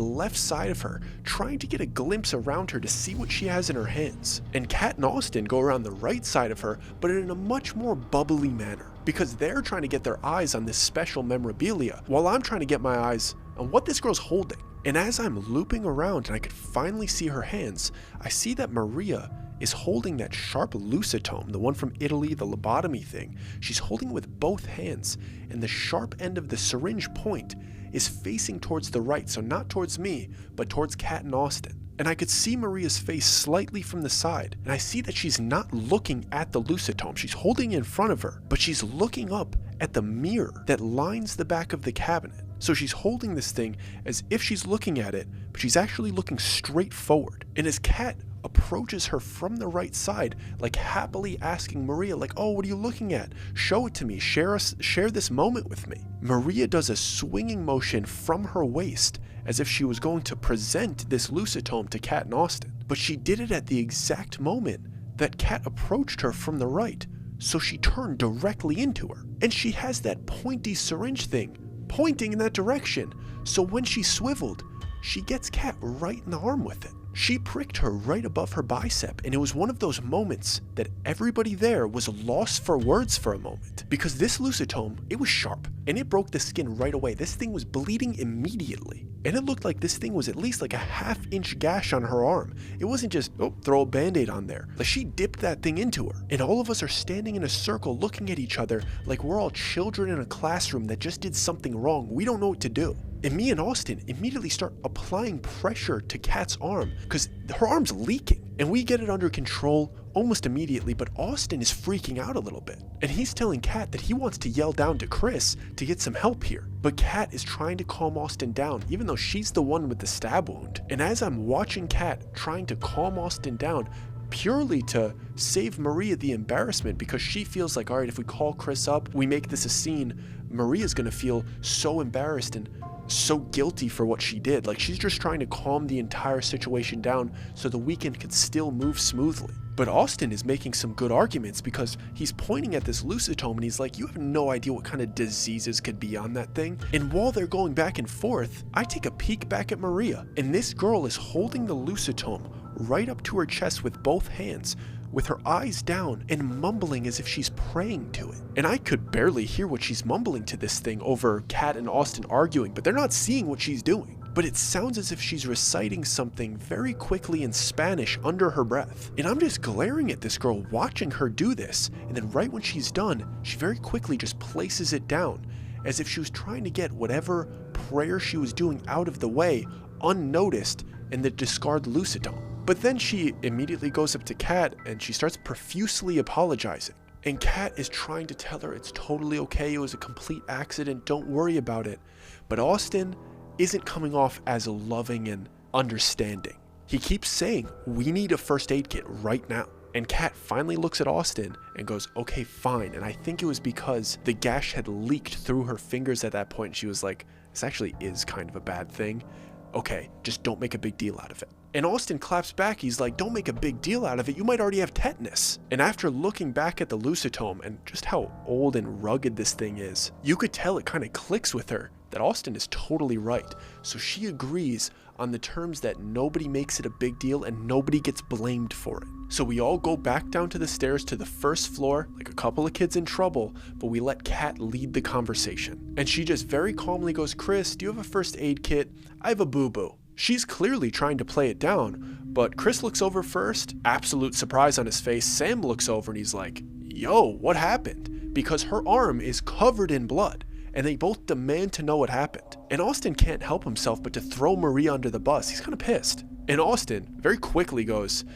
S1: left side of her, trying to get a glimpse around her to see what she has in her hands. And Kat and Austin go around the right side of her, but in a much more bubbly manner, because they're trying to get their eyes on this special memorabilia, while I'm trying to get my eyes on what this girl's holding. And as I'm looping around and I could finally see her hands, I see that Maria is holding that sharp lucitome, the one from Italy, the lobotomy thing. She's holding it with both hands, and the sharp end of the syringe point is facing towards the right, so not towards me, but towards Kat and Austin. And I could see Maria's face slightly from the side, and I see that she's not looking at the lucitome. She's holding it in front of her, but she's looking up at the mirror that lines the back of the cabinet. So she's holding this thing as if she's looking at it, but she's actually looking straight forward. And as Kat approaches her from the right side, like happily asking Maria, like, oh, what are you looking at? Show it to me, share this moment with me. Maria does a swinging motion from her waist as if she was going to present this lucitome to Kat and Austin. But she did it at the exact moment that Kat approached her from the right, so she turned directly into her. And she has that pointy syringe thing pointing in that direction, so when she swiveled, she gets Kat right in the arm with it. She pricked her right above her bicep, and it was one of those moments that everybody there was lost for words for a moment. Because this lucitome, it was sharp, and it broke the skin right away. This thing was bleeding immediately. And it looked like this thing was at least like a half-inch gash on her arm. It wasn't just, oh, throw a band-aid on there. Like, she dipped that thing into her. And all of us are standing in a circle looking at each other like we're all children in a classroom that just did something wrong. We don't know what to do. And me and Austin immediately start applying pressure to Kat's arm because her arm's leaking. And we get it under control almost immediately, but Austin is freaking out a little bit. And he's telling Kat that he wants to yell down to Chris to get some help here. But Kat is trying to calm Austin down, even though she's the one with the stab wound. And as I'm watching Kat trying to calm Austin down, purely to save Maria the embarrassment, because she feels like, all right, if we call Chris up, we make this a scene, Maria's gonna feel so embarrassed and so guilty for what she did. Like, she's just trying to calm the entire situation down so the weekend could still move smoothly. But Austin is making some good arguments because he's pointing at this lucitome and he's like, you have no idea what kind of diseases could be on that thing. And while they're going back and forth, I take a peek back at Maria, and this girl is holding the lucitome right up to her chest with both hands, with her eyes down and mumbling as if she's praying to it. And I could barely hear what she's mumbling to this thing over Kat and Austin arguing, but they're not seeing what she's doing. But it sounds as if she's reciting something very quickly in Spanish under her breath. And I'm just glaring at this girl, watching her do this, and then right when she's done, she very quickly just places it down, as if she was trying to get whatever prayer she was doing out of the way, unnoticed, in the discard lucitome. But then she immediately goes up to Kat and she starts profusely apologizing. And Kat is trying to tell her it's totally okay, it was a complete accident, don't worry about it. But Austin isn't coming off as loving and understanding. He keeps saying, we need a first aid kit right now. And Kat finally looks at Austin and goes, okay, fine. And I think it was because the gash had leaked through her fingers at that point. She was like, this actually is kind of a bad thing. Okay, just don't make a big deal out of it. And Austin claps back, he's like, don't make a big deal out of it, you might already have tetanus. And after looking back at the lucitome and just how old and rugged this thing is, you could tell it kind of clicks with her that Austin is totally right. So she agrees on the terms that nobody makes it a big deal and nobody gets blamed for it. So we all go back down to the stairs to the first floor, like a couple of kids in trouble, but we let Kat lead the conversation. And she just very calmly goes, Chris, do you have a first aid kit? I have a boo-boo. She's clearly trying to play it down, but Chris looks over first, absolute surprise on his face. Sam looks over and he's like, yo, what happened? Because her arm is covered in blood, and they both demand to know what happened. And Austin can't help himself but to throw Maria under the bus. He's kind of pissed. And Austin very quickly goes,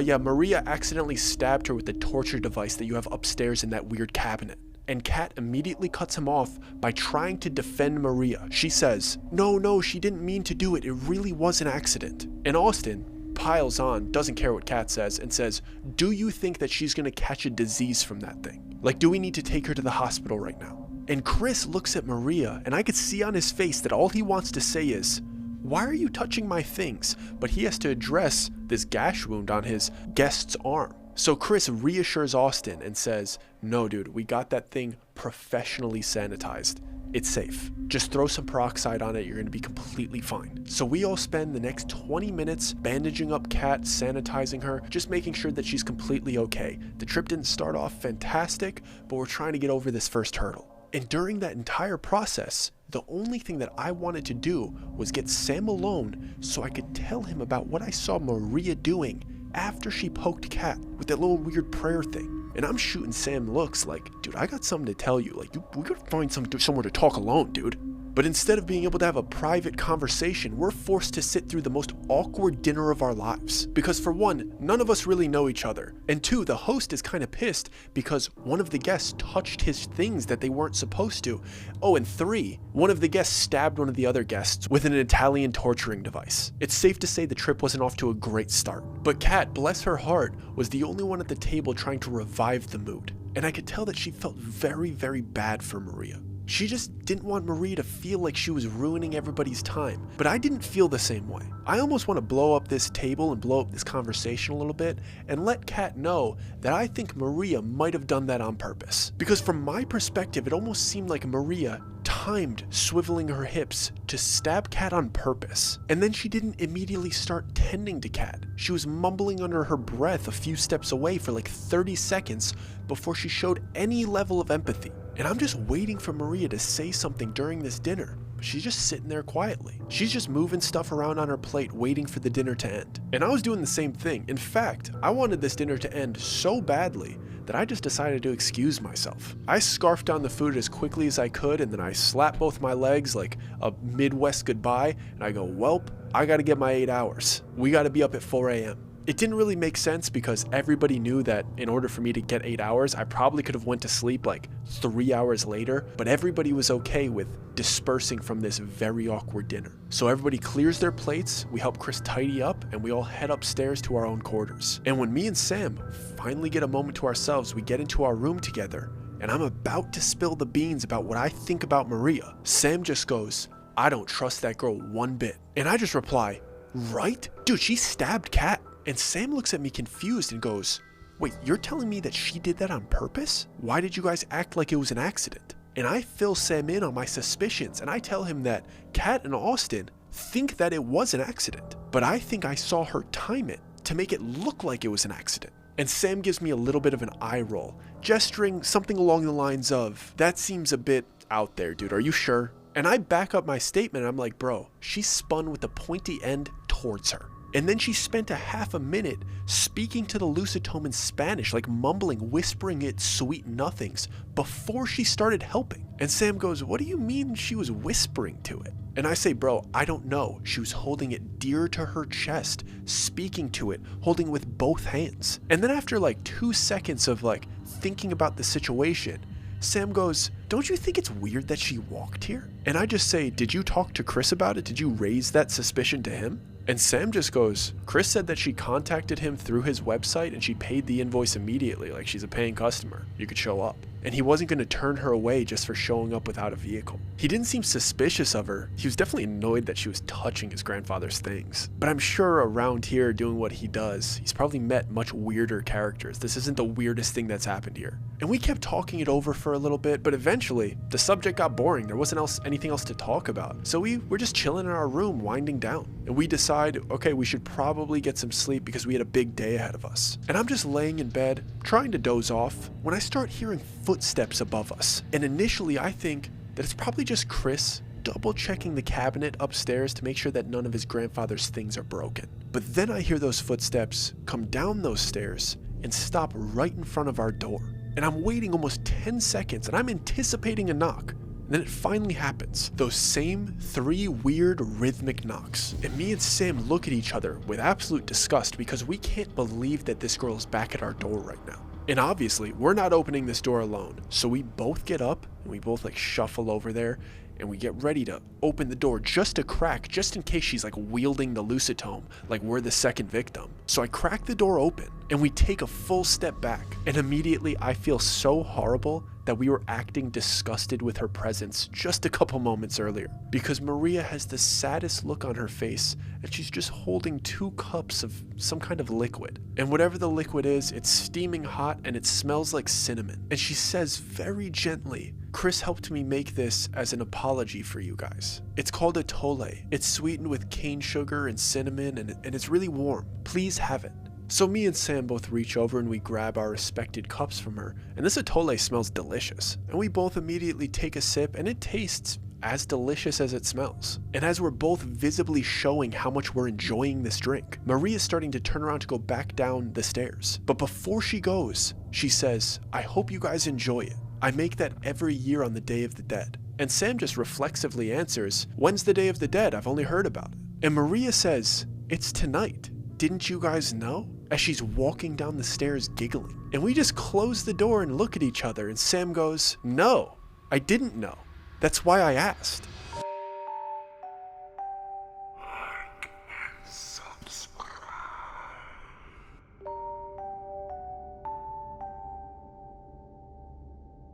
S1: yeah, Maria accidentally stabbed her with the torture device that you have upstairs in that weird cabinet. And Kat immediately cuts him off by trying to defend Maria. She says, no, she didn't mean to do it. It really was an accident. And Austin piles on, doesn't care what Kat says, and says, do you think that she's gonna catch a disease from that thing? Like, do we need to take her to the hospital right now? And Chris looks at Maria, and I could see on his face that all he wants to say is, why are you touching my things? But he has to address this gash wound on his guest's arm. So Chris reassures Austin and says, no dude, we got that thing professionally sanitized. It's safe. Just throw some peroxide on it, you're gonna be completely fine. So we all spend the next 20 minutes bandaging up Kat, sanitizing her, just making sure that she's completely okay. The trip didn't start off fantastic, but we're trying to get over this first hurdle. And during that entire process, the only thing that I wanted to do was get Sam alone so I could tell him about what I saw Maria doing after she poked Kat with that little weird prayer thing. And I'm shooting Sam looks like, dude, I got something to tell you. Like, we gotta find somewhere to talk alone, dude. But instead of being able to have a private conversation, we're forced to sit through the most awkward dinner of our lives. Because for one, none of us really know each other. And two, the host is kind of pissed because one of the guests touched his things that they weren't supposed to. Oh, and three, one of the guests stabbed one of the other guests with an Italian torturing device. It's safe to say the trip wasn't off to a great start. But Kat, bless her heart, was the only one at the table trying to revive the mood. And I could tell that she felt very, very bad for Maria. She just didn't want Maria to feel like she was ruining everybody's time. But I didn't feel the same way. I almost want to blow up this table and blow up this conversation a little bit and let Kat know that I think Maria might have done that on purpose. Because from my perspective, it almost seemed like Maria timed swiveling her hips to stab Kat on purpose. And then she didn't immediately start tending to Kat. She was mumbling under her breath a few steps away for like 30 seconds before she showed any level of empathy. And I'm just waiting for Maria to say something during this dinner. She's just sitting there quietly. She's just moving stuff around on her plate, waiting for the dinner to end. And I was doing the same thing. In fact, I wanted this dinner to end so badly that I just decided to excuse myself. I scarfed down the food as quickly as I could, and then I slapped both my legs like a Midwest goodbye, and I go, welp, I gotta get my 8 hours. We gotta be up at 4 a.m. It didn't really make sense because everybody knew that in order for me to get 8 hours, I probably could have went to sleep like 3 hours later, but everybody was okay with dispersing from this very awkward dinner. So everybody clears their plates, we help Chris tidy up, and we all head upstairs to our own quarters. And when me and Sam finally get a moment to ourselves, we get into our room together, and I'm about to spill the beans about what I think about Maria. Sam just goes, I don't trust that girl one bit. And I just reply, right? Dude, she stabbed Kat. And Sam looks at me confused and goes, wait, you're telling me that she did that on purpose? Why did you guys act like it was an accident? And I fill Sam in on my suspicions, and I tell him that Kat and Austin think that it was an accident, but I think I saw her time it to make it look like it was an accident. And Sam gives me a little bit of an eye roll, gesturing something along the lines of, that seems a bit out there, dude, are you sure? And I back up my statement, I'm like, bro, she spun with the pointy end towards her. And then she spent a half a minute speaking to the Lusitome in Spanish, like mumbling, whispering its sweet nothings before she started helping. And Sam goes, what do you mean she was whispering to it? And I say, bro, I don't know. She was holding it dear to her chest, speaking to it, holding it with both hands. And then after like 2 seconds of like thinking about the situation, Sam goes, don't you think it's weird that she walked here? And I just say, did you talk to Chris about it? Did you raise that suspicion to him? And Sam just goes, Chris said that she contacted him through his website and she paid the invoice immediately, like she's a paying customer. You could show up. And he wasn't going to turn her away just for showing up without a vehicle. He didn't seem suspicious of her. He was definitely annoyed that she was touching his grandfather's things. But I'm sure around here doing what he does, he's probably met much weirder characters. This isn't the weirdest thing that's happened here. And we kept talking it over for a little bit, but eventually the subject got boring. There wasn't anything else to talk about. So we were just chilling in our room, winding down. And we decide, okay, we should probably get some sleep because we had a big day ahead of us. And I'm just laying in bed, trying to doze off, when I start hearing footsteps above us. And initially I think that it's probably just Chris double checking the cabinet upstairs to make sure that none of his grandfather's things are broken. But then I hear those footsteps come down those stairs and stop right in front of our door. And I'm waiting almost 10 seconds and I'm anticipating a knock. And then it finally happens. Those same 3 weird rhythmic knocks. And me and Sam look at each other with absolute disgust because we can't believe that this girl is back at our door right now. And obviously, we're not opening this door alone. So we both get up and we both like shuffle over there and we get ready to open the door just a crack, just in case she's like wielding the Lusitome, like we're the second victim. So I crack the door open and we take a full step back. And immediately I feel so horrible that we were acting disgusted with her presence just a couple moments earlier. Because Maria has the saddest look on her face and she's just holding 2 cups of some kind of liquid. And whatever the liquid is, it's steaming hot and it smells like cinnamon. And she says very gently, Chris helped me make this as an apology for you guys. It's called a tole. It's sweetened with cane sugar and cinnamon and it's really warm. Please have it. So me and Sam both reach over and we grab our respected cups from her, and this atole smells delicious. And we both immediately take a sip and it tastes as delicious as it smells. And as we're both visibly showing how much we're enjoying this drink, Maria's starting to turn around to go back down the stairs. But before she goes, she says, I hope you guys enjoy it. I make that every year on the Day of the Dead. And Sam just reflexively answers, when's the Day of the Dead? I've only heard about it. And Maria says, it's tonight. Didn't you guys know? As she's walking down the stairs giggling. And we just close the door and look at each other and Sam goes, no, I didn't know. That's why I asked.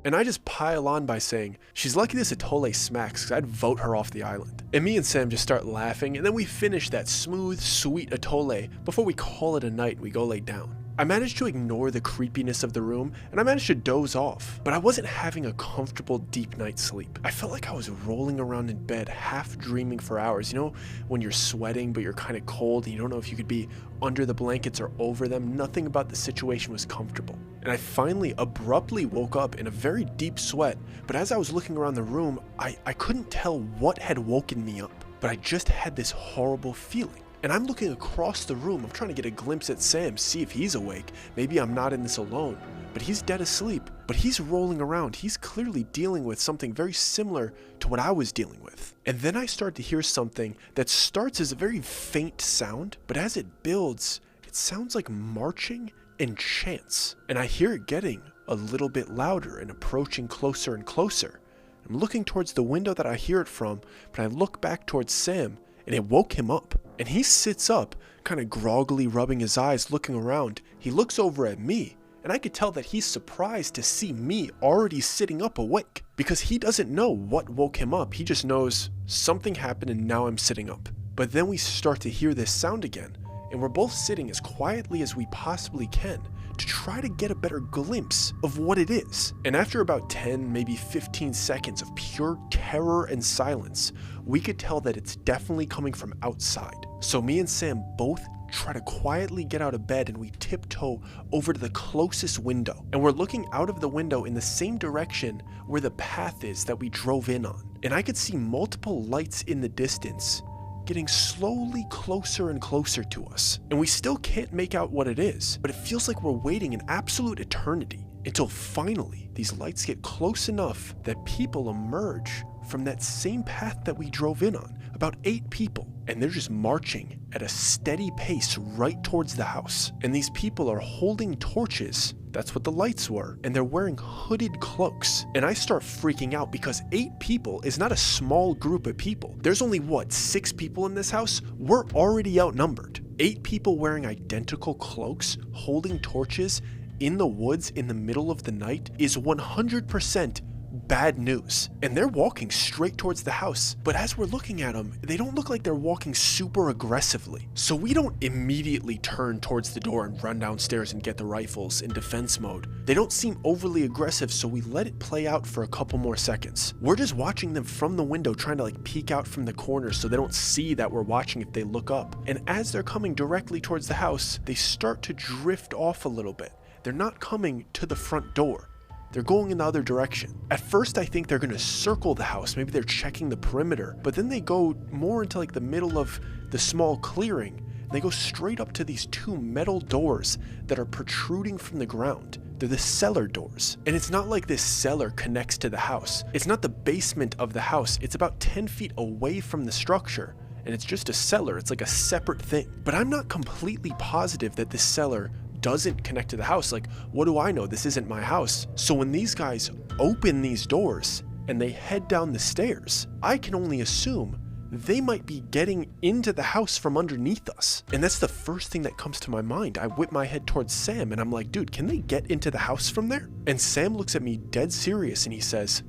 S1: And I just pile on by saying, she's lucky this Atole smacks because I'd vote her off the island. And me and Sam just start laughing, and then we finish that smooth, sweet Atole before we call it a night and we go lay down. I managed to ignore the creepiness of the room, and I managed to doze off, but I wasn't having a comfortable deep night's sleep. I felt like I was rolling around in bed, half dreaming for hours. You know, when you're sweating, but you're kind of cold, and you don't know if you could be under the blankets or over them. Nothing about the situation was comfortable. And I finally abruptly woke up in a very deep sweat, but as I was looking around the room, I couldn't tell what had woken me up, but I just had this horrible feeling. And I'm looking across the room, I'm trying to get a glimpse at Sam, see if he's awake. Maybe I'm not in this alone, but he's dead asleep. But he's rolling around, he's clearly dealing with something very similar to what I was dealing with. And then I start to hear something that starts as a very faint sound, but as it builds, it sounds like marching and chants. And I hear it getting a little bit louder and approaching closer and closer. I'm looking towards the window that I hear it from, but I look back towards Sam, and it woke him up. And he sits up, kind of groggily rubbing his eyes, looking around. He looks over at me, and I could tell that he's surprised to see me already sitting up awake, because he doesn't know what woke him up. He just knows something happened and now I'm sitting up. But then we start to hear this sound again, and we're both sitting as quietly as we possibly can to try to get a better glimpse of what it is. And after about 10, maybe 15 seconds of pure terror and silence, we could tell that it's definitely coming from outside. So me and Sam both try to quietly get out of bed, and we tiptoe over to the closest window. And we're looking out of the window in the same direction where the path is that we drove in on. And I could see multiple lights in the distance getting slowly closer and closer to us. And we still can't make out what it is, but it feels like we're waiting an absolute eternity until finally these lights get close enough that people emerge from that same path that we drove in on. About 8 people, and they're just marching at a steady pace right towards the house. And these people are holding torches. That's what the lights were, and they're wearing hooded cloaks. And I start freaking out because 8 people is not a small group of people. There's only, 6 people in this house? We're already outnumbered. 8 people wearing identical cloaks, holding torches in the woods in the middle of the night is 100% bad news. And they're walking straight towards the house, but as we're looking at them, they don't look like they're walking super aggressively. So we don't immediately turn towards the door and run downstairs and get the rifles in defense mode. They don't seem overly aggressive, so we let it play out for a couple more seconds. We're just watching them from the window, trying to peek out from the corners so they don't see that we're watching if they look up. And as they're coming directly towards the house, they start to drift off a little bit. They're not coming to the front door. They're going in the other direction. At first, I think they're gonna circle the house. Maybe they're checking the perimeter, but then they go more into the middle of the small clearing. And they go straight up to these 2 metal doors that are protruding from the ground. They're the cellar doors. And it's not like this cellar connects to the house. It's not the basement of the house. It's about 10 feet away from the structure. And it's just a cellar. It's like a separate thing. But I'm not completely positive that this cellar doesn't connect to the house. What do I know? This isn't my house. So when these guys open these doors and they head down the stairs, I can only assume they might be getting into the house from underneath us. And that's the first thing that comes to my mind. I whip my head towards Sam and I'm like, dude, can they get into the house from there? And Sam looks at me dead serious and he says,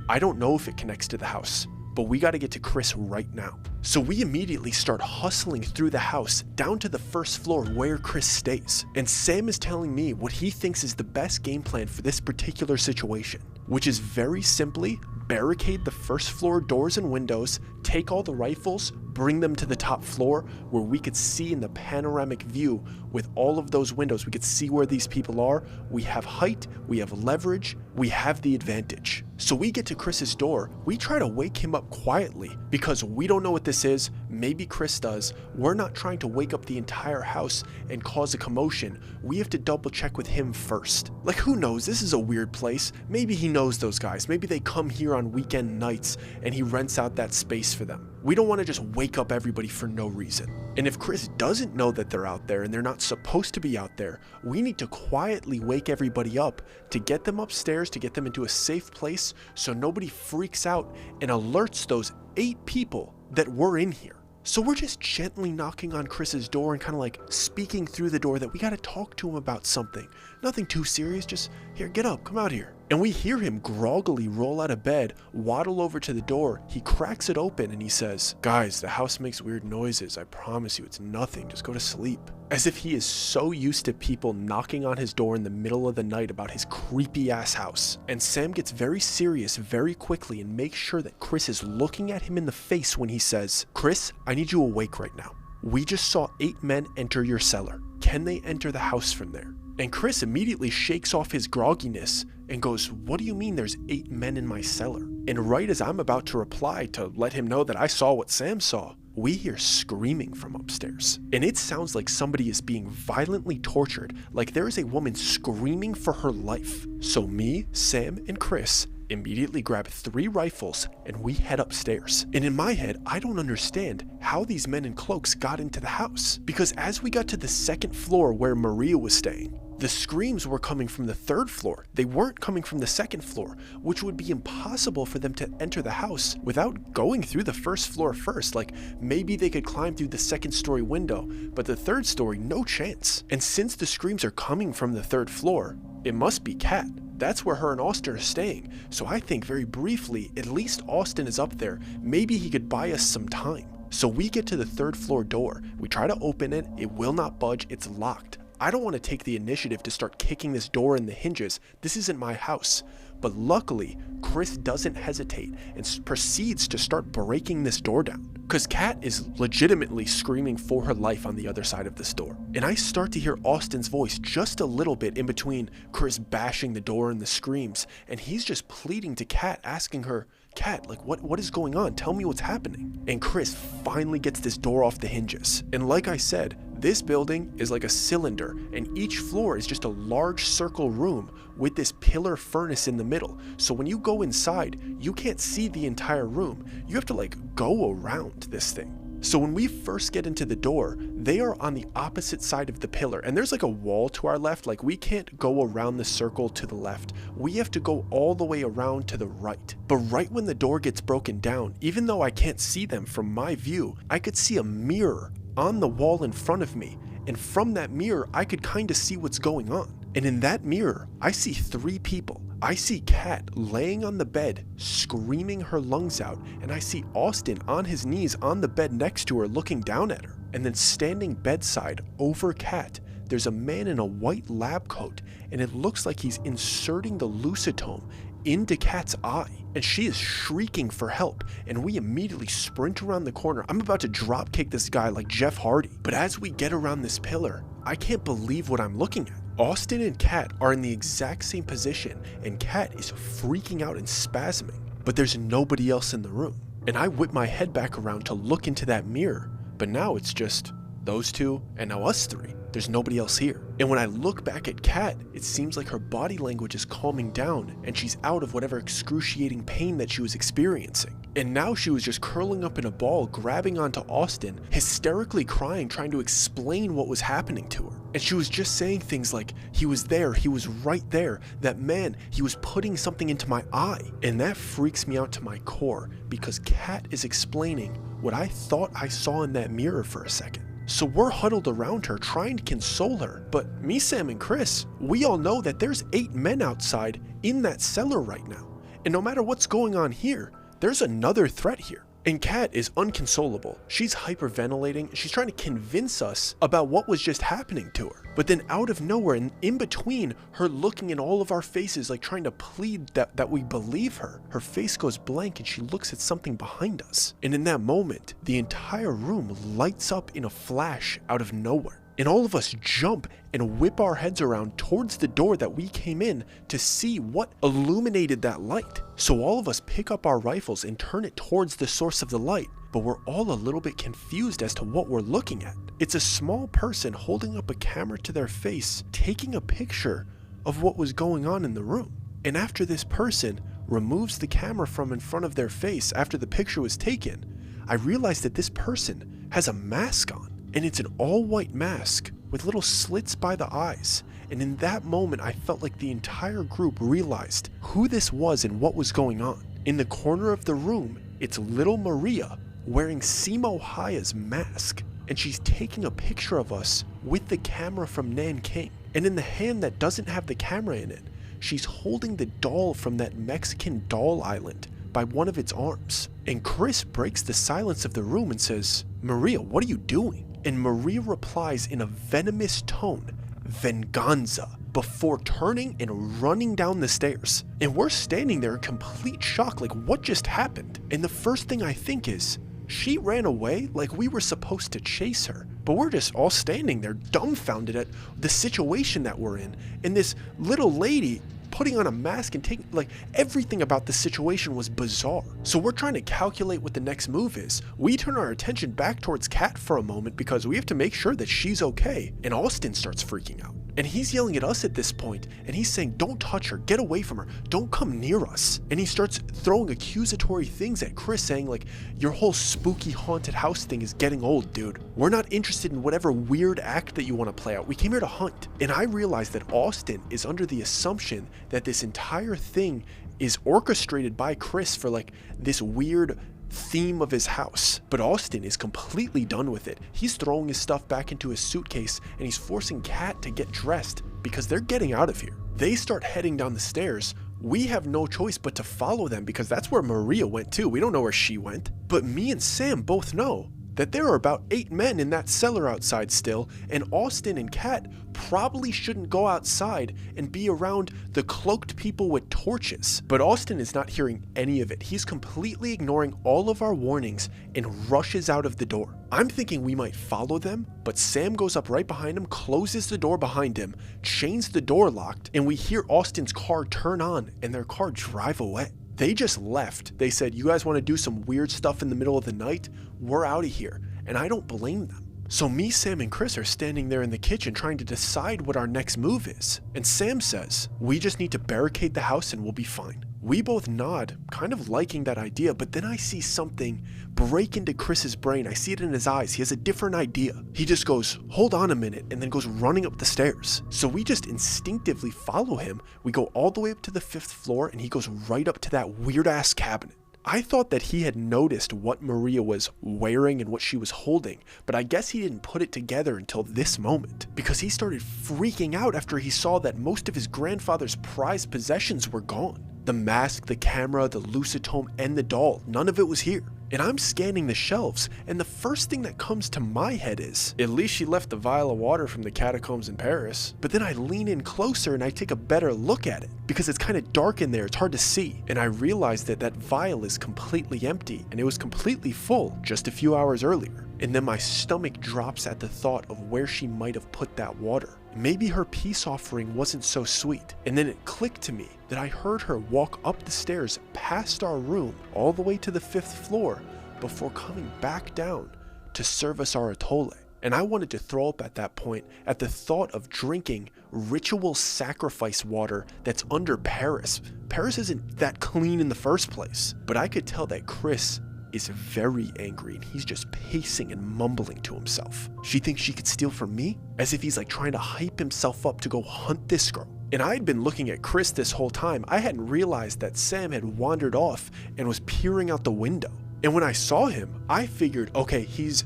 S1: I don't know if it connects to the house, but we got to get to Chris right now. So we immediately start hustling through the house down to the first floor where Chris stays. And Sam is telling me what he thinks is the best game plan for this particular situation, which is very simply barricade the first floor doors and windows, take all the rifles, bring them to the top floor where we could see in the panoramic view with all of those windows. We could see where these people are. We have height, we have leverage, we have the advantage. So we get to Chris's door. We try to wake him up quietly because we don't know what this is. Maybe Chris does. We're not trying to wake up the entire house and cause a commotion. We have to double check with him first. Who knows? This is a weird place. Maybe he knows those guys. Maybe they come here on weekend nights and he rents out that space for them. We don't want to just wake up everybody for no reason. And if Chris doesn't know that they're out there and they're not supposed to be out there, we need to quietly wake everybody up to get them upstairs, to get them into a safe place so nobody freaks out and alerts those 8 people that were in here. So we're just gently knocking on Chris's door and kind of speaking through the door that we got to talk to him about something. Nothing too serious, just Here, get up, come out here. And we hear him groggily roll out of bed, waddle over to the door. He cracks it open and he says, "Guys, the house makes weird noises. I promise you it's nothing. Just go to sleep." As if he is so used to people knocking on his door in the middle of the night about his creepy ass house. And Sam gets very serious very quickly and makes sure that Chris is looking at him in the face when he says, "Chris, I need you awake right now. We just saw 8 men enter your cellar. Can they enter the house from there?" And Chris immediately shakes off his grogginess and goes, "What do you mean there's 8 men in my cellar?" And right as I'm about to reply to let him know that I saw what Sam saw, we hear screaming from upstairs. And it sounds like somebody is being violently tortured, like there is a woman screaming for her life. So me, Sam, and Chris immediately grab 3 rifles and we head upstairs. And in my head, I don't understand how these men in cloaks got into the house. Because as we got to the 2nd floor where Maria was staying, the screams were coming from the 3rd floor. They weren't coming from the 2nd floor, which would be impossible for them to enter the house without going through the 1st floor first. Like maybe they could climb through the 2nd story window, but the 3rd story, no chance. And since the screams are coming from the 3rd floor, it must be Kat. That's where her and Austin are staying. So I think very briefly, at least Austin is up there. Maybe he could buy us some time. So we get to the 3rd floor door. We try to open it. It will not budge. It's locked. I don't want to take the initiative to start kicking this door in the hinges. This isn't my house. But luckily, Chris doesn't hesitate and proceeds to start breaking this door down. Because Kat is legitimately screaming for her life on the other side of this door. And I start to hear Austin's voice just a little bit in between Chris bashing the door and the screams. And he's just pleading to Kat, asking her, "Kat, like what is going on? Tell me what's happening." And Chris finally gets this door off the hinges. And like I said, this building is like a cylinder, and each floor is just a large circle room with this pillar furnace in the middle. So when you go inside, you can't see the entire room. You have to like go around this thing. So when we first get into the door, they are on the opposite side of the pillar, and there's like a wall to our left. Like we can't go around the circle to the left. We have to go all the way around to the right. But right when the door gets broken down, even though I can't see them from my view, I could see a mirror on the wall in front of me. And from that mirror, I could kind of see what's going on. And in that mirror, I see 3 people. I see Kat laying on the bed, screaming her lungs out, and I see Austin on his knees on the bed next to her looking down at her. And then standing bedside over Kat, there's a man in a white lab coat, and it looks like he's inserting the Lucitome into Kat's eye. And she is shrieking for help, and we immediately sprint around the corner. I'm about to drop kick this guy like Jeff Hardy. But as we get around this pillar, I can't believe what I'm looking at. Austin and Kat are in the exact same position, and Kat is freaking out and spasming, but there's nobody else in the room. And I whip my head back around to look into that mirror, but now it's just those 2 and now us 3. There's nobody else here. And when I look back at Kat, it seems like her body language is calming down and she's out of whatever excruciating pain that she was experiencing. And now she was just curling up in a ball, grabbing onto Austin, hysterically crying, trying to explain what was happening to her. And she was just saying things like, "He was there, he was right there. That man, he was putting something into my eye." And that freaks me out to my core, because Kat is explaining what I thought I saw in that mirror for a second. So we're huddled around her trying to console her, but me, Sam, and Chris, we all know that there's 8 men outside in that cellar right now. And no matter what's going on here, there's another threat here. And Kat is unconsolable. She's hyperventilating. She's trying to convince us about what was just happening to her. But then out of nowhere, and in between her looking in all of our faces, like trying to plead that we believe her, her face goes blank and she looks at something behind us. And in that moment, the entire room lights up in a flash out of nowhere. And all of us jump and whip our heads around towards the door that we came in to see what illuminated that light. So all of us pick up our rifles and turn it towards the source of the light, but we're all a little bit confused as to what we're looking at. It's a small person holding up a camera to their face, taking a picture of what was going on in the room. And after this person removes the camera from in front of their face after the picture was taken, I realized that this person has a mask on. And it's an all-white mask with little slits by the eyes. And in that moment, I felt like the entire group realized who this was and what was going on. In the corner of the room, it's little Maria wearing Simo Haya's mask. And she's taking a picture of us with the camera from Nanking. And in the hand that doesn't have the camera in it, she's holding the doll from that Mexican doll island by one of its arms. And Chris breaks the silence of the room and says, "Maria, what are you doing?" And Maria replies in a venomous tone, "Venganza," before turning and running down the stairs. And we're standing there in complete shock, like what just happened? And the first thing I think is, she ran away like we were supposed to chase her. But we're just all standing there dumbfounded at the situation that we're in. And this little lady putting on a mask and taking, like, everything about the situation was bizarre. So we're trying to calculate what the next move is. We turn our attention back towards Kat for a moment because we have to make sure that she's okay. And Austin starts freaking out. And he's yelling at us at this point, and he's saying, "Don't touch her, get away from her, don't come near us." And he starts throwing accusatory things at Chris, saying like, "Your whole spooky haunted house thing is getting old, dude. We're not interested in whatever weird act that you want to play out. We came here to hunt." And I realize that Austin is under the assumption that this entire thing is orchestrated by Chris for like this weird theme of his house. But Austin is completely done with it. He's throwing his stuff back into his suitcase and he's forcing Kat to get dressed because they're getting out of here. They start heading down the stairs. We have no choice but to follow them because that's where Maria went too. We don't know where she went. But me and Sam both know that there are about 8 men in that cellar outside still, and Austin and Kat probably shouldn't go outside and be around the cloaked people with torches. But Austin is not hearing any of it. He's completely ignoring all of our warnings and rushes out of the door. I'm thinking we might follow them, but Sam goes up right behind him, closes the door behind him, chains the door locked, and we hear Austin's car turn on and their car drive away. They just left. They said, "You guys want to do some weird stuff in the middle of the night? We're out of here." And I don't blame them. So me, Sam, and Chris are standing there in the kitchen trying to decide what our next move is. And Sam says, "We just need to barricade the house and we'll be fine." We both nod, kind of liking that idea, but then I see something break into Chris's brain. I see it in his eyes. He has a different idea. He just goes, "Hold on a minute," and then goes running up the stairs. So we just instinctively follow him. We go all the way up to the 5th floor and he goes right up to that weird ass cabinet. I thought that he had noticed what Maria was wearing and what she was holding, but I guess he didn't put it together until this moment, because he started freaking out after he saw that most of his grandfather's prized possessions were gone. The mask, the camera, the Lucitome, and the doll, none of it was here. And I'm scanning the shelves, and the first thing that comes to my head is, at least she left the vial of water from the catacombs in Paris. But then I lean in closer and I take a better look at it, because it's kind of dark in there, it's hard to see. And I realize that that vial is completely empty, and it was completely full just a few hours earlier. And then my stomach drops at the thought of where she might have put that water. Maybe her peace offering wasn't so sweet. And then it clicked to me that I heard her walk up the stairs past our room all the way to the 5th floor before coming back down to serve us our atole. And I wanted to throw up at that point at the thought of drinking ritual sacrifice water that's under Paris. Paris isn't that clean in the first place. But I could tell that Chris is very angry and he's just pacing and mumbling to himself. She thinks she could steal from me? As if he's like trying to hype himself up to go hunt this girl. And I had been looking at Chris this whole time. I hadn't realized that Sam had wandered off and was peering out the window. And when I saw him, I figured, okay, he's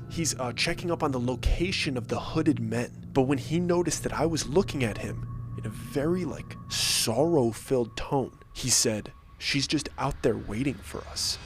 S1: checking up on the location of the hooded men. But when he noticed that I was looking at him in a very like sorrow-filled tone, he said, "She's just out there waiting for us."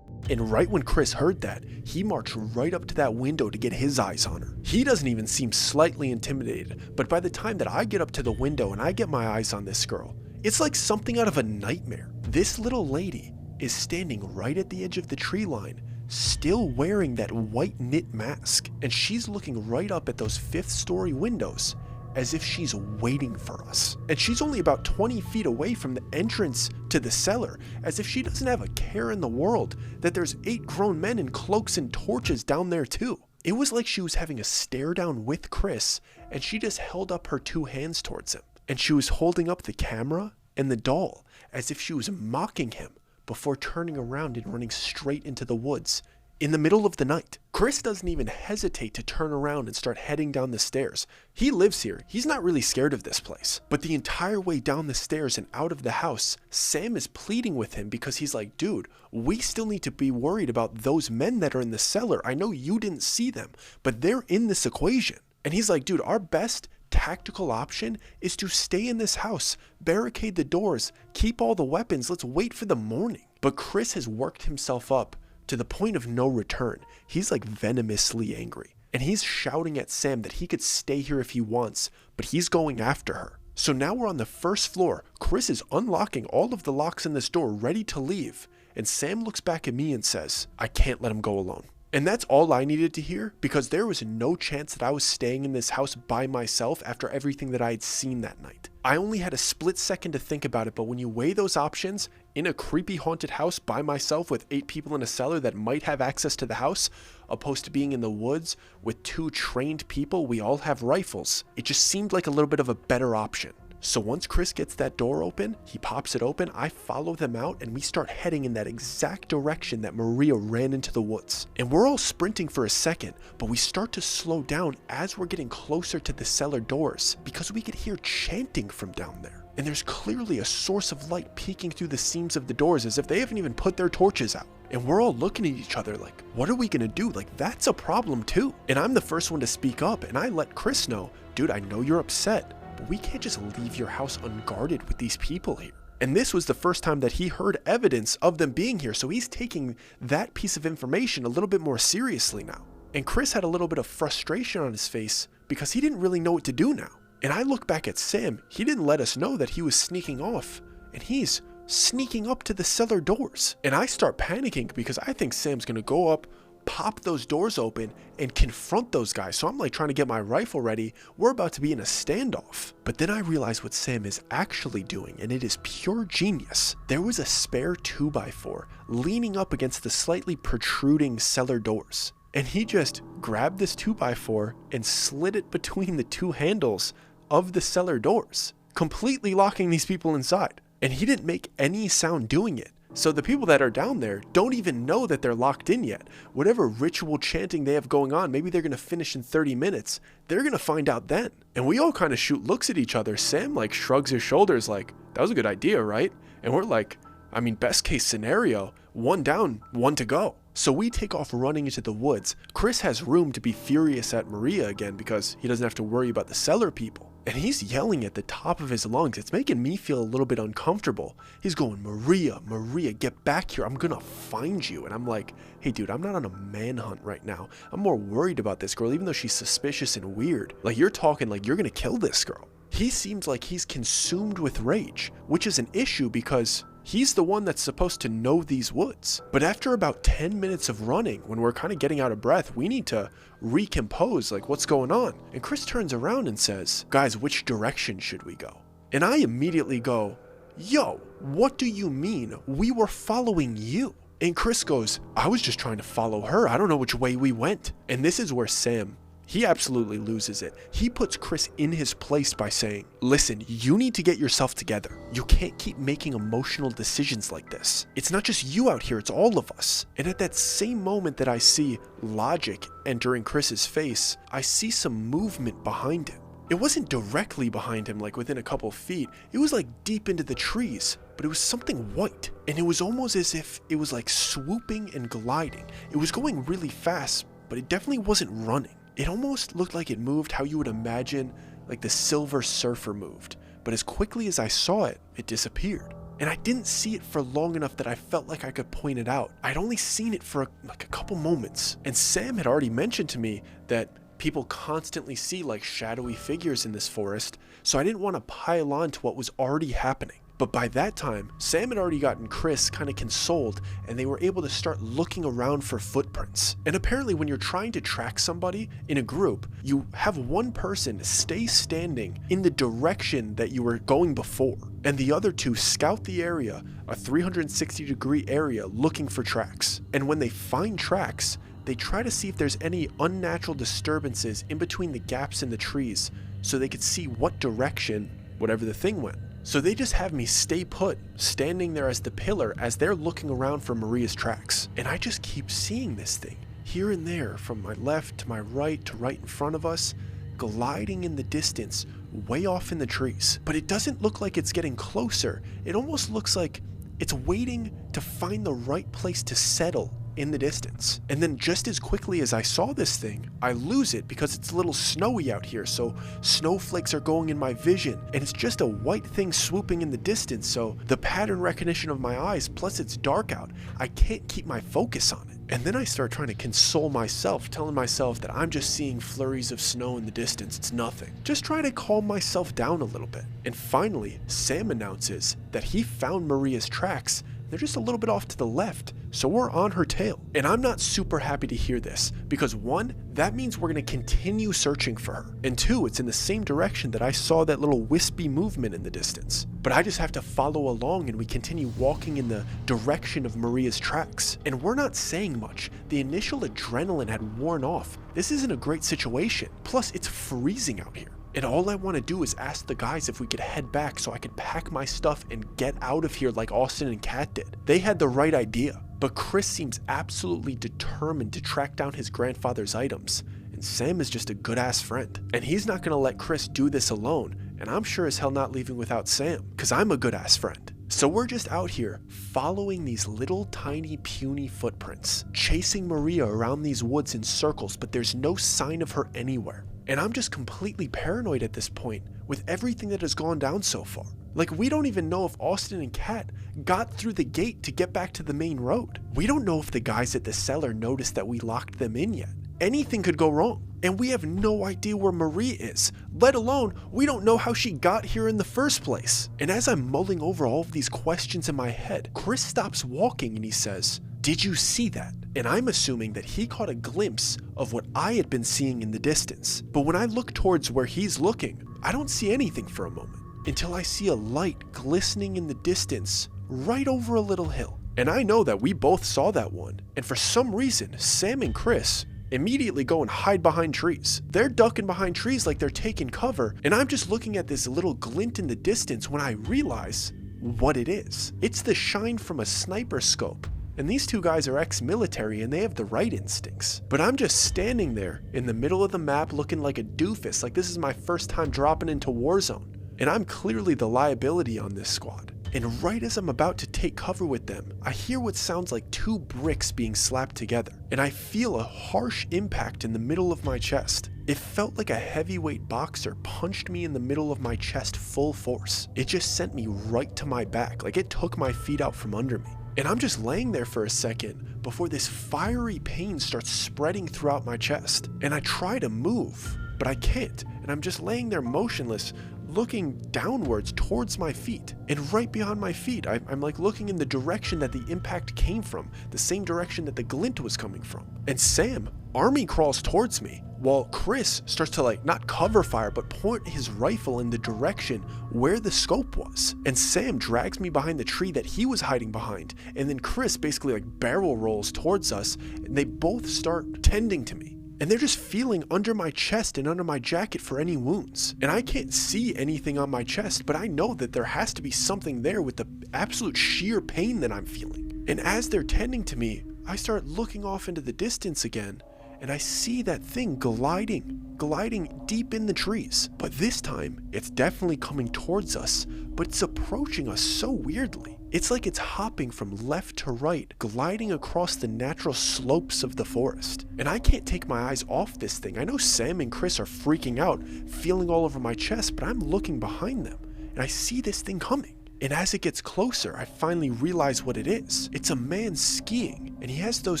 S1: And right when Chris heard that, he marched right up to that window to get his eyes on her. He doesn't even seem slightly intimidated, but by the time that I get up to the window and I get my eyes on this girl, it's like something out of a nightmare. This little lady is standing right at the edge of the tree line, still wearing that white knit mask, and she's looking right up at those 5th-story windows as if she's waiting for us. And she's only about 20 feet away from the entrance to the cellar, as if she doesn't have a care in the world that there's 8 grown men in cloaks and torches down there too. It was like she was having a stare down with Chris, and she just held up her 2 hands towards him. And she was holding up the camera and the doll as if she was mocking him before turning around and running straight into the woods in the middle of the night. Chris doesn't even hesitate to turn around and start heading down the stairs. He lives here. He's not really scared of this place. But the entire way down the stairs and out of the house, Sam is pleading with him because he's like, dude, we still need to be worried about those men that are in the cellar. I know you didn't see them, but they're in this equation. And he's like, dude, our best tactical option is to stay in this house, barricade the doors, keep all the weapons, let's wait for the morning. But Chris has worked himself up to the point of no return. He's like venomously angry. And he's shouting at Sam that he could stay here if he wants, but he's going after her. So now we're on the first floor. Chris is unlocking all of the locks in this door, ready to leave. And Sam looks back at me and says, I can't let him go alone. And that's all I needed to hear, because there was no chance that I was staying in this house by myself after everything that I had seen that night. I only had a split second to think about it, but when you weigh those options, in a creepy haunted house by myself with 8 people in a cellar that might have access to the house, opposed to being in the woods with 2 trained people, we all have rifles, it just seemed like a little bit of a better option. So once Chris gets that door open, he pops it open, I follow them out, and we start heading in that exact direction that Maria ran into the woods. And we're all sprinting for a second, but we start to slow down as we're getting closer to the cellar doors, because we could hear chanting from down there. And there's clearly a source of light peeking through the seams of the doors as if they haven't even put their torches out. And we're all looking at each other like, what are we gonna do? Like, that's a problem too. And I'm the first one to speak up, and I let Chris know, dude, I know you're upset, but we can't just leave your house unguarded with these people here. And this was the first time that he heard evidence of them being here, so he's taking that piece of information a little bit more seriously now. And Chris had a little bit of frustration on his face because he didn't really know what to do now. And I look back at Sam, he didn't let us know that he was sneaking off, and he's sneaking up to the cellar doors. And I start panicking because I think Sam's gonna go up, pop those doors open, and confront those guys. So I'm like trying to get my rifle ready. We're about to be in a standoff. But then I realize what Sam is actually doing, and it is pure genius. There was a spare 2x4 leaning up against the slightly protruding cellar doors. And he just grabbed this 2x4 and slid it between the 2 handles of the cellar doors, completely locking these people inside. And he didn't make any sound doing it. So the people that are down there don't even know that they're locked in yet. Whatever ritual chanting they have going on, maybe they're going to finish in 30 minutes. They're going to find out then. And we all kind of shoot looks at each other. Sam like shrugs his shoulders like, that was a good idea, right? And we're like, I mean, best case scenario, 1 down, 1 to go. So we take off running into the woods. Chris has room to be furious at Maria again because he doesn't have to worry about the cellar people. And he's yelling at the top of his lungs. It's making me feel a little bit uncomfortable. He's going, Maria, Maria, get back here. I'm gonna find you. And I'm like, hey dude, I'm not on a manhunt right now. I'm more worried about this girl, even though she's suspicious and weird. Like, you're talking like you're gonna kill this girl. He seems like he's consumed with rage, which is an issue because he's the one that's supposed to know these woods. But after about 10 minutes of running, when we're kind of getting out of breath, we need to recompose, like, what's going on? And Chris turns around and says, guys, which direction should we go? And I immediately go, yo, what do you mean? We were following you. And Chris goes, I was just trying to follow her. I don't know which way we went. And this is where Sam, he absolutely loses it. He puts Chris in his place by saying, listen, you need to get yourself together. You can't keep making emotional decisions like this. It's not just you out here, it's all of us. And at that same moment that I see logic entering Chris's face, I see some movement behind him. It wasn't directly behind him, like within a couple feet. It was like deep into the trees, but it was something white. And it was almost as if it was like swooping and gliding. It was going really fast, but it definitely wasn't running. It almost looked like it moved how you would imagine like the Silver Surfer moved, but as quickly as I saw it, it disappeared. And I didn't see it for long enough that I felt like I could point it out. I'd only seen it for a couple moments. And Sam had already mentioned to me that people constantly see like shadowy figures in this forest, so I didn't want to pile on to what was already happening. But by that time, Sam had already gotten Chris kind of consoled, and they were able to start looking around for footprints. And apparently when you're trying to track somebody in a group, you have one person stay standing in the direction that you were going before, and the other 2 scout the area, a 360-degree area, looking for tracks. And when they find tracks, they try to see if there's any unnatural disturbances in between the gaps in the trees so they could see what direction whatever the thing went. So they just have me stay put, standing there as the pillar as they're looking around for Maria's tracks. And I just keep seeing this thing, here and there, from my left to my right to right in front of us, gliding in the distance, way off in the trees. But it doesn't look like it's getting closer. It almost looks like it's waiting to find the right place to settle in the distance. And then just as quickly as I saw this thing, I lose it because it's a little snowy out here, so snowflakes are going in my vision, and it's just a white thing swooping in the distance, so the pattern recognition of my eyes, plus it's dark out, I can't keep my focus on it. And then I start trying to console myself, telling myself that I'm just seeing flurries of snow in the distance, it's nothing. Just try to calm myself down a little bit. And finally, Sam announces that he found Maria's tracks. They're just a little bit off to the left, so we're on her tail. And I'm not super happy to hear this, because one, that means we're gonna continue searching for her. And two, it's in the same direction that I saw that little wispy movement in the distance. But I just have to follow along and we continue walking in the direction of Maria's tracks. And we're not saying much. The initial adrenaline had worn off. This isn't a great situation. Plus, it's freezing out here. And all I want to do is ask the guys if we could head back so I could pack my stuff and get out of here like Austin and Kat did. They had the right idea, but Chris seems absolutely determined to track down his grandfather's items. And Sam is just a good-ass friend. And he's not going to let Chris do this alone, and I'm sure as hell not leaving without Sam, because I'm a good-ass friend. So we're just out here following these little tiny puny footprints, chasing Maria around these woods in circles, but there's no sign of her anywhere. And I'm just completely paranoid at this point with everything that has gone down so far. Like, we don't even know if Austin and Kat got through the gate to get back to the main road. We don't know if the guys at the cellar noticed that we locked them in yet. Anything could go wrong. And we have no idea where Marie is, let alone we don't know how she got here in the first place. And as I'm mulling over all of these questions in my head, Chris stops walking and he says, "Did you see that?" And I'm assuming that he caught a glimpse of what I had been seeing in the distance. But when I look towards where he's looking, I don't see anything for a moment, until I see a light glistening in the distance right over a little hill. And I know that we both saw that one, and for some reason, Sam and Chris immediately go and hide behind trees. They're ducking behind trees like they're taking cover, and I'm just looking at this little glint in the distance when I realize what it is. It's the shine from a sniper scope. And these two guys are ex-military and they have the right instincts. But I'm just standing there in the middle of the map looking like a doofus, like this is my first time dropping into Warzone. And I'm clearly the liability on this squad. And right as I'm about to take cover with them, I hear what sounds like two bricks being slapped together. And I feel a harsh impact in the middle of my chest. It felt like a heavyweight boxer punched me in the middle of my chest full force. It just sent me right to my back, like it took my feet out from under me. And I'm just laying there for a second before this fiery pain starts spreading throughout my chest. And I try to move, but I can't. And I'm just laying there motionless, looking downwards towards my feet. And right beyond my feet, I'm like looking in the direction that the impact came from, the same direction that the glint was coming from. And Sam army crawls towards me, while Chris starts to like not cover fire, but point his rifle in the direction where the scope was. And Sam drags me behind the tree that he was hiding behind. And then Chris basically like barrel rolls towards us, and they both start tending to me. And they're just feeling under my chest and under my jacket for any wounds. And I can't see anything on my chest, but I know that there has to be something there with the absolute sheer pain that I'm feeling. And as they're tending to me, I start looking off into the distance again, and I see that thing gliding deep in the trees. But this time, it's definitely coming towards us, but it's approaching us so weirdly. It's like it's hopping from left to right, gliding across the natural slopes of the forest. And I can't take my eyes off this thing. I know Sam and Chris are freaking out, feeling all over my chest, but I'm looking behind them, and I see this thing coming. And as it gets closer, I finally realize what it is. It's a man skiing, and he has those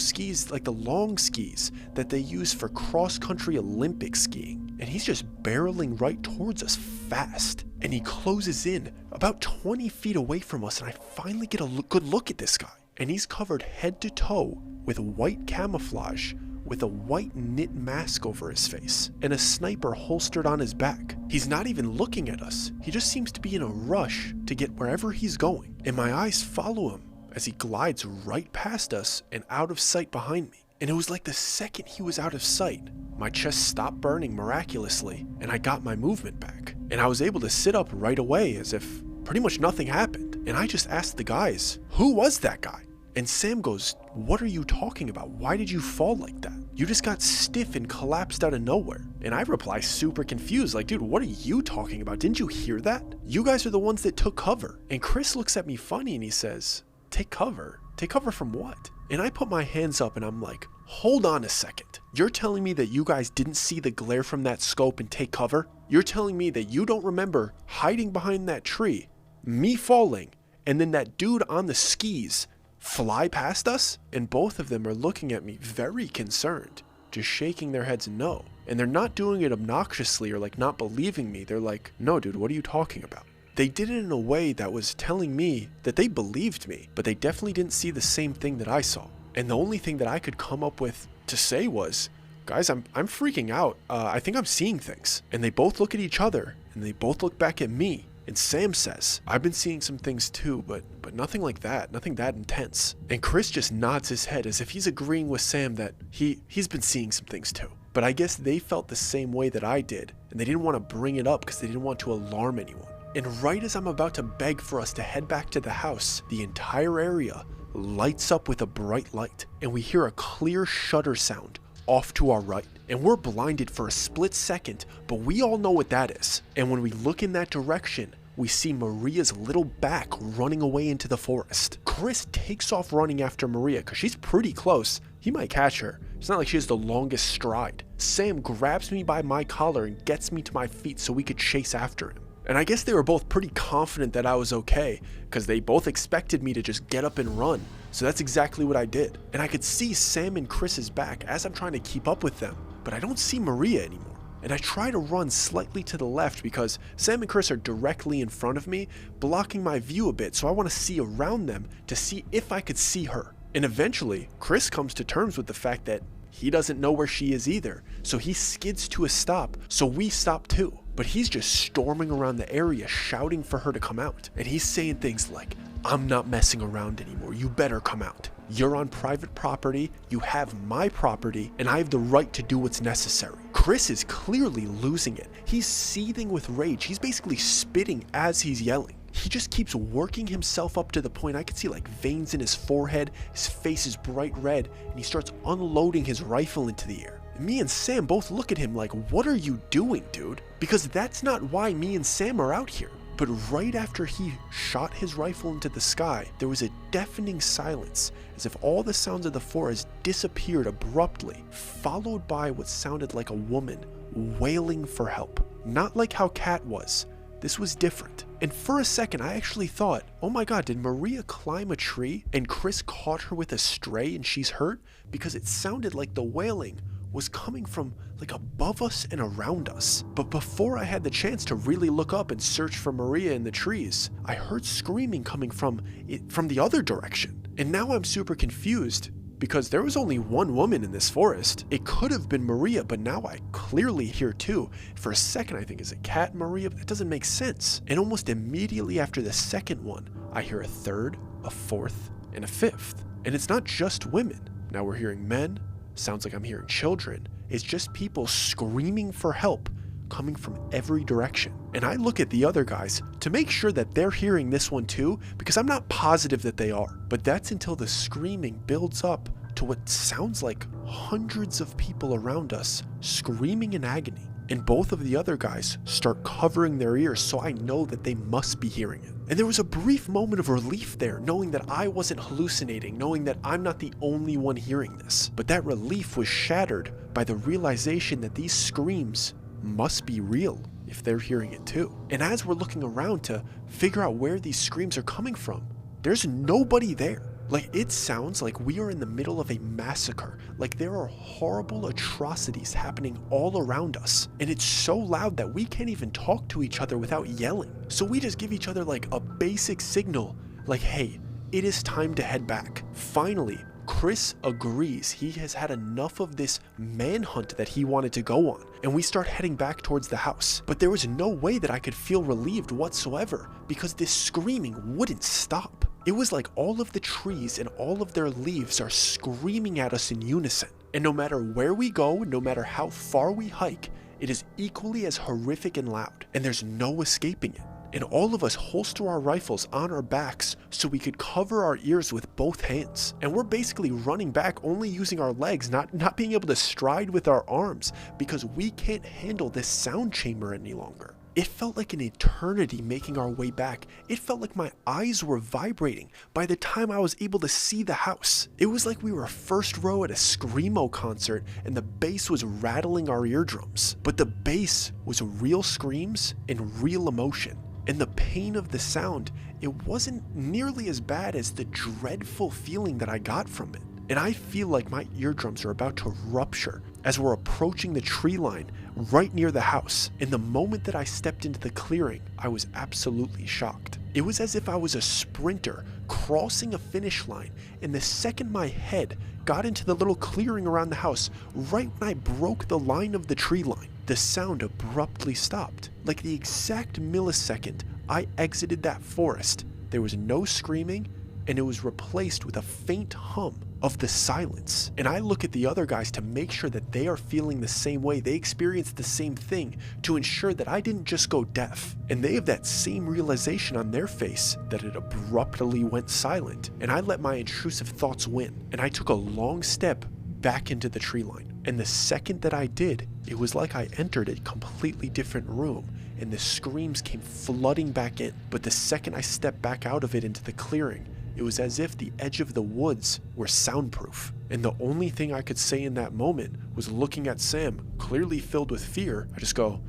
S1: skis like the long skis that they use for cross-country Olympic skiing. And he's just barreling right towards us fast. And he closes in about 20 feet away from us, and I finally get a good look at this guy. And he's covered head to toe with white camouflage, with a white knit mask over his face, and a sniper holstered on his back. He's not even looking at us. He just seems to be in a rush to get wherever he's going. And my eyes follow him as he glides right past us and out of sight behind me. And it was like the second he was out of sight, my chest stopped burning miraculously, and I got my movement back. And I was able to sit up right away as if pretty much nothing happened. And I just asked the guys, who was that guy? And Sam goes, what are you talking about? Why did you fall like that? You just got stiff and collapsed out of nowhere. And I reply super confused, like, dude, what are you talking about? Didn't you hear that? You guys are the ones that took cover. And Chris looks at me funny and he says, take cover? Take cover from what? And I put my hands up and I'm like, hold on a second. You're telling me that you guys didn't see the glare from that scope and take cover? You're telling me that you don't remember hiding behind that tree, me falling, and then that dude on the skis fly past us? And both of them are looking at me very concerned, just shaking their heads no. And they're not doing it obnoxiously or like not believing me. They're like, no, dude, what are you talking about? They did it in a way that was telling me that they believed me, but they definitely didn't see the same thing that I saw. And the only thing that I could come up with to say was, guys, I'm freaking out. I think I'm seeing things. And they both look at each other and they both look back at me. And Sam says, I've been seeing some things too, but nothing like that, nothing that intense. And Chris just nods his head as if he's agreeing with Sam that he's been seeing some things too. But I guess they felt the same way that I did, and they didn't want to bring it up because they didn't want to alarm anyone. And right as I'm about to beg for us to head back to the house, the entire area lights up with a bright light, and we hear a clear shutter sound off to our right. And we're blinded for a split second, but we all know what that is. And when we look in that direction, we see Maria's little back running away into the forest. Chris takes off running after Maria because she's pretty close. He might catch her. It's not like she has the longest stride. Sam grabs me by my collar and gets me to my feet so we could chase after him. And I guess they were both pretty confident that I was okay because they both expected me to just get up and run. So that's exactly what I did. And I could see Sam and Chris's back as I'm trying to keep up with them, but I don't see Maria anymore. And I try to run slightly to the left because Sam and Chris are directly in front of me, blocking my view a bit, so I want to see around them to see if I could see her. And eventually, Chris comes to terms with the fact that he doesn't know where she is either, so he skids to a stop, so we stop too. But he's just storming around the area shouting for her to come out. And he's saying things like, I'm not messing around anymore, you better come out. You're on private property, you have my property, and I have the right to do what's necessary. Chris is clearly losing it. He's seething with rage. He's basically spitting as he's yelling. He just keeps working himself up to the point I could see like veins in his forehead, his face is bright red, and he starts unloading his rifle into the air. Me and Sam both look at him like, what are you doing, dude? Because that's not why me and Sam are out here. But right after he shot his rifle into the sky, there was a deafening silence, as if all the sounds of the forest disappeared abruptly, followed by what sounded like a woman wailing for help. Not like how Kat was. This was different. And for a second, I actually thought, oh my god, did Maria climb a tree and Chris caught her with a stray and she's hurt? Because it sounded like the wailing was coming from like above us and around us. But before I had the chance to really look up and search for Maria in the trees, I heard screaming coming from the other direction. And now I'm super confused because there was only one woman in this forest. It could have been Maria, but now I clearly hear two. For a second I think, is it Kat Maria? That doesn't make sense. And almost immediately after the second one, I hear a third, a fourth, and a fifth. And it's not just women. Now we're hearing men. Sounds like I'm hearing children. It's just people screaming for help coming from every direction. And I look at the other guys to make sure that they're hearing this one too, because I'm not positive that they are. But that's until the screaming builds up to what sounds like hundreds of people around us screaming in agony. And both of the other guys start covering their ears, so I know that they must be hearing it. And there was a brief moment of relief there, knowing that I wasn't hallucinating, knowing that I'm not the only one hearing this. But that relief was shattered by the realization that these screams must be real if they're hearing it too. And as we're looking around to figure out where these screams are coming from, there's nobody there. Like, it sounds like we are in the middle of a massacre, like there are horrible atrocities happening all around us. And it's so loud that we can't even talk to each other without yelling. So we just give each other like a basic signal, like, hey, it is time to head back. Finally, Chris agrees he has had enough of this manhunt that he wanted to go on, and we start heading back towards the house. But there was no way that I could feel relieved whatsoever because this screaming wouldn't stop. It was like all of the trees and all of their leaves are screaming at us in unison. And no matter where we go, no matter how far we hike, it is equally as horrific and loud, and there's no escaping it. and all of us holster our rifles on our backs so we could cover our ears with both hands. And we're basically running back only using our legs, not being able to stride with our arms because we can't handle this sound chamber any longer. It felt like an eternity making our way back. It felt like my eyes were vibrating by the time I was able to see the house. It was like we were first row at a screamo concert and the bass was rattling our eardrums. But the bass was real screams and real emotion. And the pain of the sound, it wasn't nearly as bad as the dreadful feeling that I got from it. And I feel like my eardrums are about to rupture as we're approaching the tree line right near the house. And the moment that I stepped into the clearing, I was absolutely shocked. It was as if I was a sprinter crossing a finish line, and the second my head got into the little clearing around the house, right when I broke the line of the tree line, the sound abruptly stopped. Like the exact millisecond I exited that forest, there was no screaming, and it was replaced with a faint hum of the silence. And I look at the other guys to make sure that they are feeling the same way, they experienced the same thing, to ensure that I didn't just go deaf. And they have that same realization on their face that it abruptly went silent. And I let my intrusive thoughts win, and I took a long step back into the tree line. And the second that I did, it was like I entered a completely different room, and the screams came flooding back in. But the second I stepped back out of it into the clearing, it was as if the edge of the woods were soundproof. And the only thing I could say in that moment was, looking at Sam, clearly filled with fear, I just go,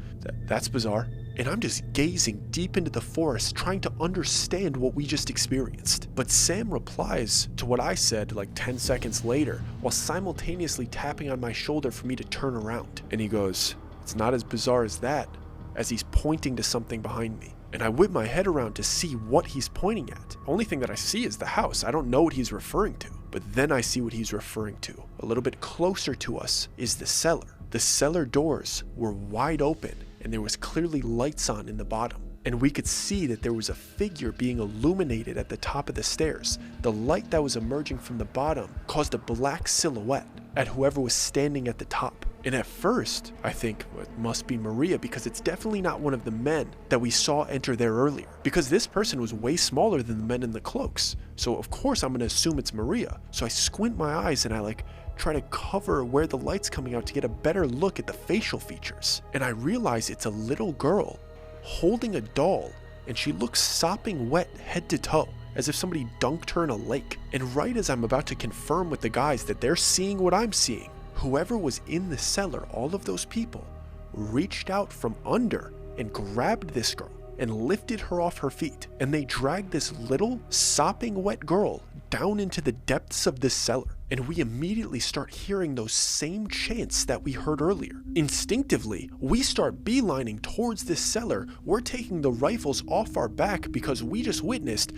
S1: that's bizarre. And I'm just gazing deep into the forest, trying to understand what we just experienced. But Sam replies to what I said like 10 seconds later, while simultaneously tapping on my shoulder for me to turn around. And he goes, "It's not as bizarre as that," as he's pointing to something behind me. And I whip my head around to see what he's pointing at. Only thing that I see is the house. I don't know what he's referring to. But then I see what he's referring to. A little bit closer to us is the cellar. The cellar doors were wide open, and there was clearly lights on in the bottom. And we could see that there was a figure being illuminated at the top of the stairs. The light that was emerging from the bottom caused a black silhouette at whoever was standing at the top. And at first, I think it must be Maria, because it's definitely not one of the men that we saw enter there earlier. Because this person was way smaller than the men in the cloaks. So of course I'm going to assume it's Maria. So I squint my eyes and I try to cover where the light's coming out to get a better look at the facial features. And I realize it's a little girl holding a doll, and she looks sopping wet head to toe, as if somebody dunked her in a lake. And right as I'm about to confirm with the guys that they're seeing what I'm seeing, whoever was in the cellar, all of those people, reached out from under and grabbed this girl and lifted her off her feet. And they dragged this little sopping wet girl down into the depths of this cellar. And we immediately start hearing those same chants that we heard earlier. Instinctively, we start beelining towards this cellar. We're taking the rifles off our back because we just witnessed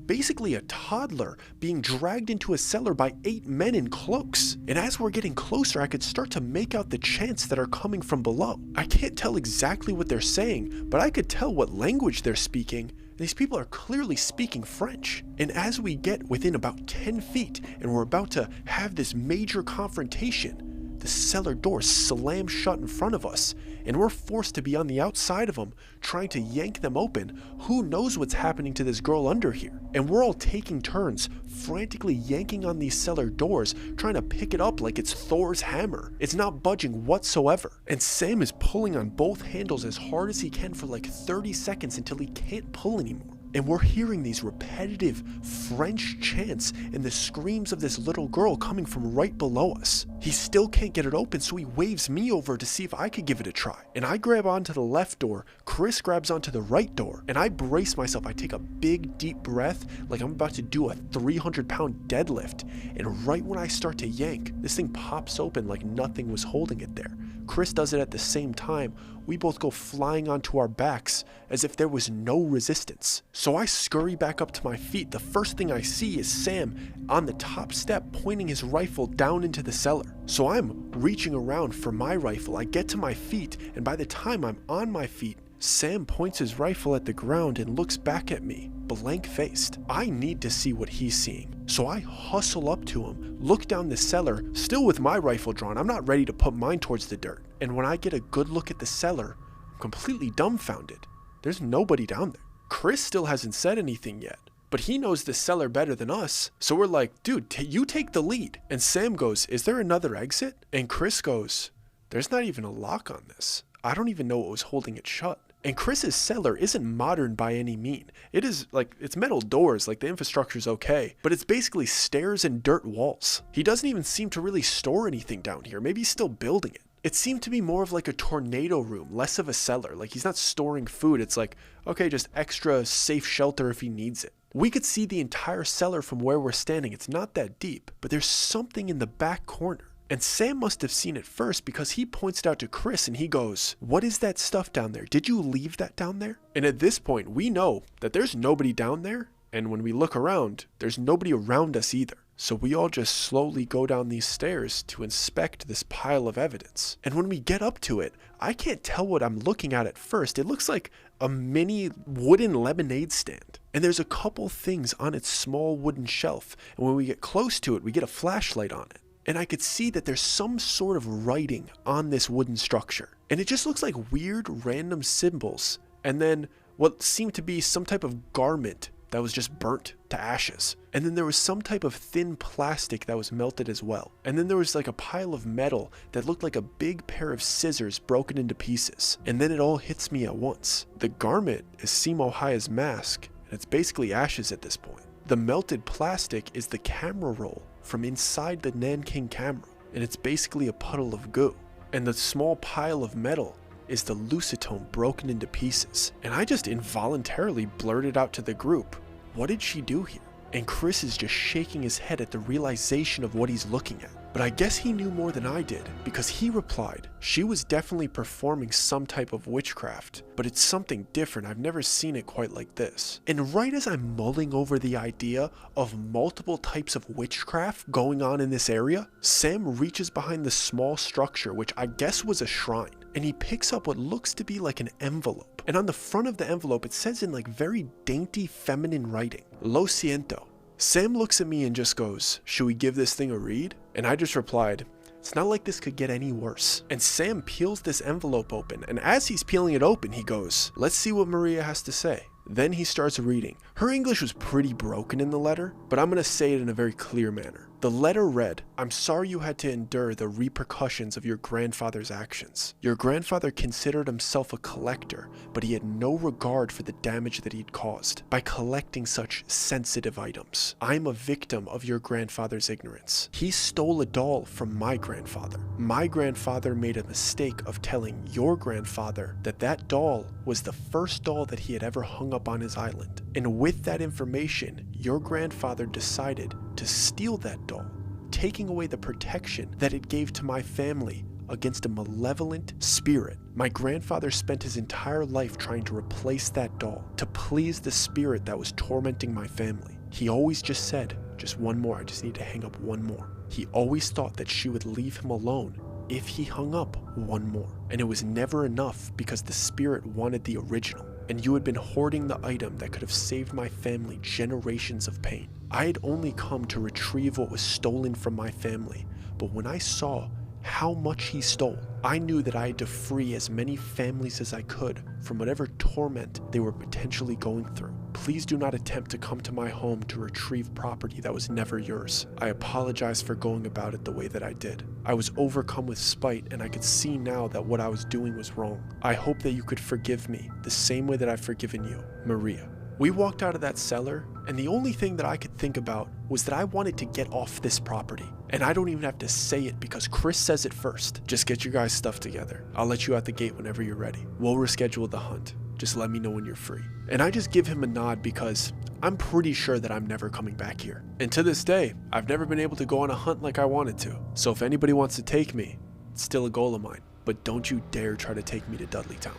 S1: basically a toddler being dragged into a cellar by 8 men in cloaks. And as we're getting closer, I could start to make out the chants that are coming from below. I can't tell exactly what they're saying, but I could tell what language they're speaking. These people are clearly speaking French. And as we get within about 10 feet and we're about to have this major confrontation, the cellar door slams shut in front of us, and we're forced to be on the outside of them, trying to yank them open. Who knows what's happening to this girl under here? And we're all taking turns, frantically yanking on these cellar doors, trying to pick it up like it's Thor's hammer. It's not budging whatsoever. And Sam is pulling on both handles as hard as he can for like 30 seconds until he can't pull anymore. And we're hearing these repetitive French chants and the screams of this little girl coming from right below us. He still can't get it open, so he waves me over to see if I could give it a try. And I grab onto the left door, Chris grabs onto the right door, and I brace myself. I take a big deep breath like I'm about to do a 300-pound deadlift. And right when I start to yank, this thing pops open like nothing was holding it there. Chris does it at the same time. We both go flying onto our backs as if there was no resistance. So I scurry back up to my feet. The first thing I see is Sam on the top step pointing his rifle down into the cellar. So I'm reaching around for my rifle. I get to my feet, and by the time I'm on my feet, Sam points his rifle at the ground and looks back at me, blank-faced. I need to see what he's seeing. So I hustle up to him, look down the cellar, still with my rifle drawn. I'm not ready to put mine towards the dirt. And when I get a good look at the cellar, I'm completely dumbfounded. there's nobody down there. Chris still hasn't said anything yet, but he knows the cellar better than us. So we're like, dude, you take the lead. And Sam goes, is there another exit? And Chris goes, there's not even a lock on this. I don't even know what was holding it shut. And Chris's cellar isn't modern by any mean. It is like, it's metal doors, like the infrastructure's okay, but it's basically stairs and dirt walls. He doesn't even seem to really store anything down here. Maybe he's still building it. It seemed to be more of like a tornado room, less of a cellar. Like he's not storing food. It's like, okay, just extra safe shelter if he needs it. We could see the entire cellar from where we're standing. It's not that deep, but there's something in the back corner. And Sam must have seen it first because he points it out to Chris and he goes, what is that stuff down there? Did you leave that down there? And at this point, we know that there's nobody down there. And when we look around, there's nobody around us either. So we all just slowly go down these stairs to inspect this pile of evidence. And when we get up to it, I can't tell what I'm looking at first. It looks like a mini wooden lemonade stand. And there's a couple things on its small wooden shelf. And when we get close to it, we get a flashlight on it. And I could see that there's some sort of writing on this wooden structure. And it just looks like weird random symbols. And then what seemed to be some type of garment that was just burnt to ashes. And then there was some type of thin plastic that was melted as well. And then there was like a pile of metal that looked like a big pair of scissors broken into pieces. And then it all hits me at once. The garment is Simo Haya's mask, and it's basically ashes at this point. The melted plastic is the camera roll from inside the Nanking camera, and it's basically a puddle of goo. And the small pile of metal is the Lucitone broken into pieces. And I just involuntarily blurted out to the group, what did she do here? And Chris is just shaking his head at the realization of what he's looking at. But I guess he knew more than I did, because he replied, she was definitely performing some type of witchcraft, but it's something different. I've never seen it quite like this. And right as I'm mulling over the idea of multiple types of witchcraft going on in this area, Sam reaches behind the small structure, which I guess was a shrine, and he picks up what looks to be like an envelope. And on the front of the envelope, it says in like very dainty feminine writing, Lo siento. Sam looks at me and just goes, should we give this thing a read? And I just replied, it's not like this could get any worse. And Sam peels this envelope open, and as he's peeling it open, he goes, let's see what Maria has to say. Then he starts reading. Her English was pretty broken in the letter, but I'm going to say it in a very clear manner. The letter read, I'm sorry you had to endure the repercussions of your grandfather's actions. Your grandfather considered himself a collector, but he had no regard for the damage that he'd caused by collecting such sensitive items. I'm a victim of your grandfather's ignorance. He stole a doll from my grandfather. My grandfather made a mistake of telling your grandfather that that doll was the first doll that he had ever hung up on his island. And with that information, your grandfather decided to steal that doll, taking away the protection that it gave to my family against a malevolent spirit. My grandfather spent his entire life trying to replace that doll to please the spirit that was tormenting my family. He always just said, just one more, I just need to hang up one more. He always thought that she would leave him alone if he hung up one more. And it was never enough because the spirit wanted the original. And you had been hoarding the item that could have saved my family generations of pain. I had only come to retrieve what was stolen from my family, but when I saw how much he stole, I knew that I had to free as many families as I could from whatever torment they were potentially going through. Please do not attempt to come to my home to retrieve property that was never yours. I apologize for going about it the way that I did. I was overcome with spite, and I could see now that what I was doing was wrong. I hope that you could forgive me the same way that I've forgiven you, Maria. We walked out of that cellar, and the only thing that I could think about was that I wanted to get off this property. And I don't even have to say it because Chris says it first. Just get your guys' stuff together. I'll let you out the gate whenever you're ready. We'll reschedule the hunt. Just let me know when you're free. And I just give him a nod because I'm pretty sure that I'm never coming back here. And to this day, I've never been able to go on a hunt like I wanted to. So if anybody wants to take me, it's still a goal of mine. But don't you dare try to take me to Dudley Town.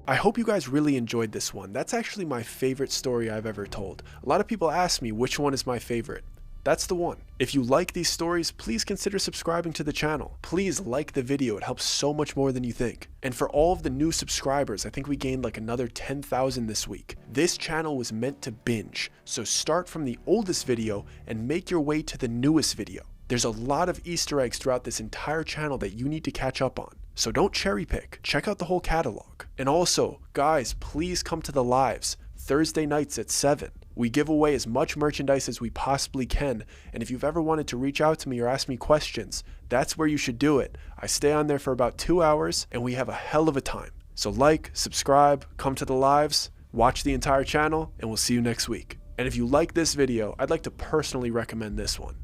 S1: I hope you guys really enjoyed this one. That's actually my favorite story I've ever told. A lot of people ask me which one is my favorite. That's the one. If you like these stories, please consider subscribing to the channel. Please like the video, it helps so much more than you think. And for all of the new subscribers, I think we gained like another 10,000 this week. This channel was meant to binge, so start from the oldest video and make your way to the newest video. There's a lot of Easter eggs throughout this entire channel that you need to catch up on. So don't cherry pick, check out the whole catalog. And also, guys, please come to the lives, Thursday nights at 7. We give away as much merchandise as we possibly can, and if you've ever wanted to reach out to me or ask me questions, that's where you should do it. I stay on there for about 2 hours, and we have a hell of a time. So like, subscribe, come to the lives, watch the entire channel, and we'll see you next week. And if you like this video, I'd like to personally recommend this one.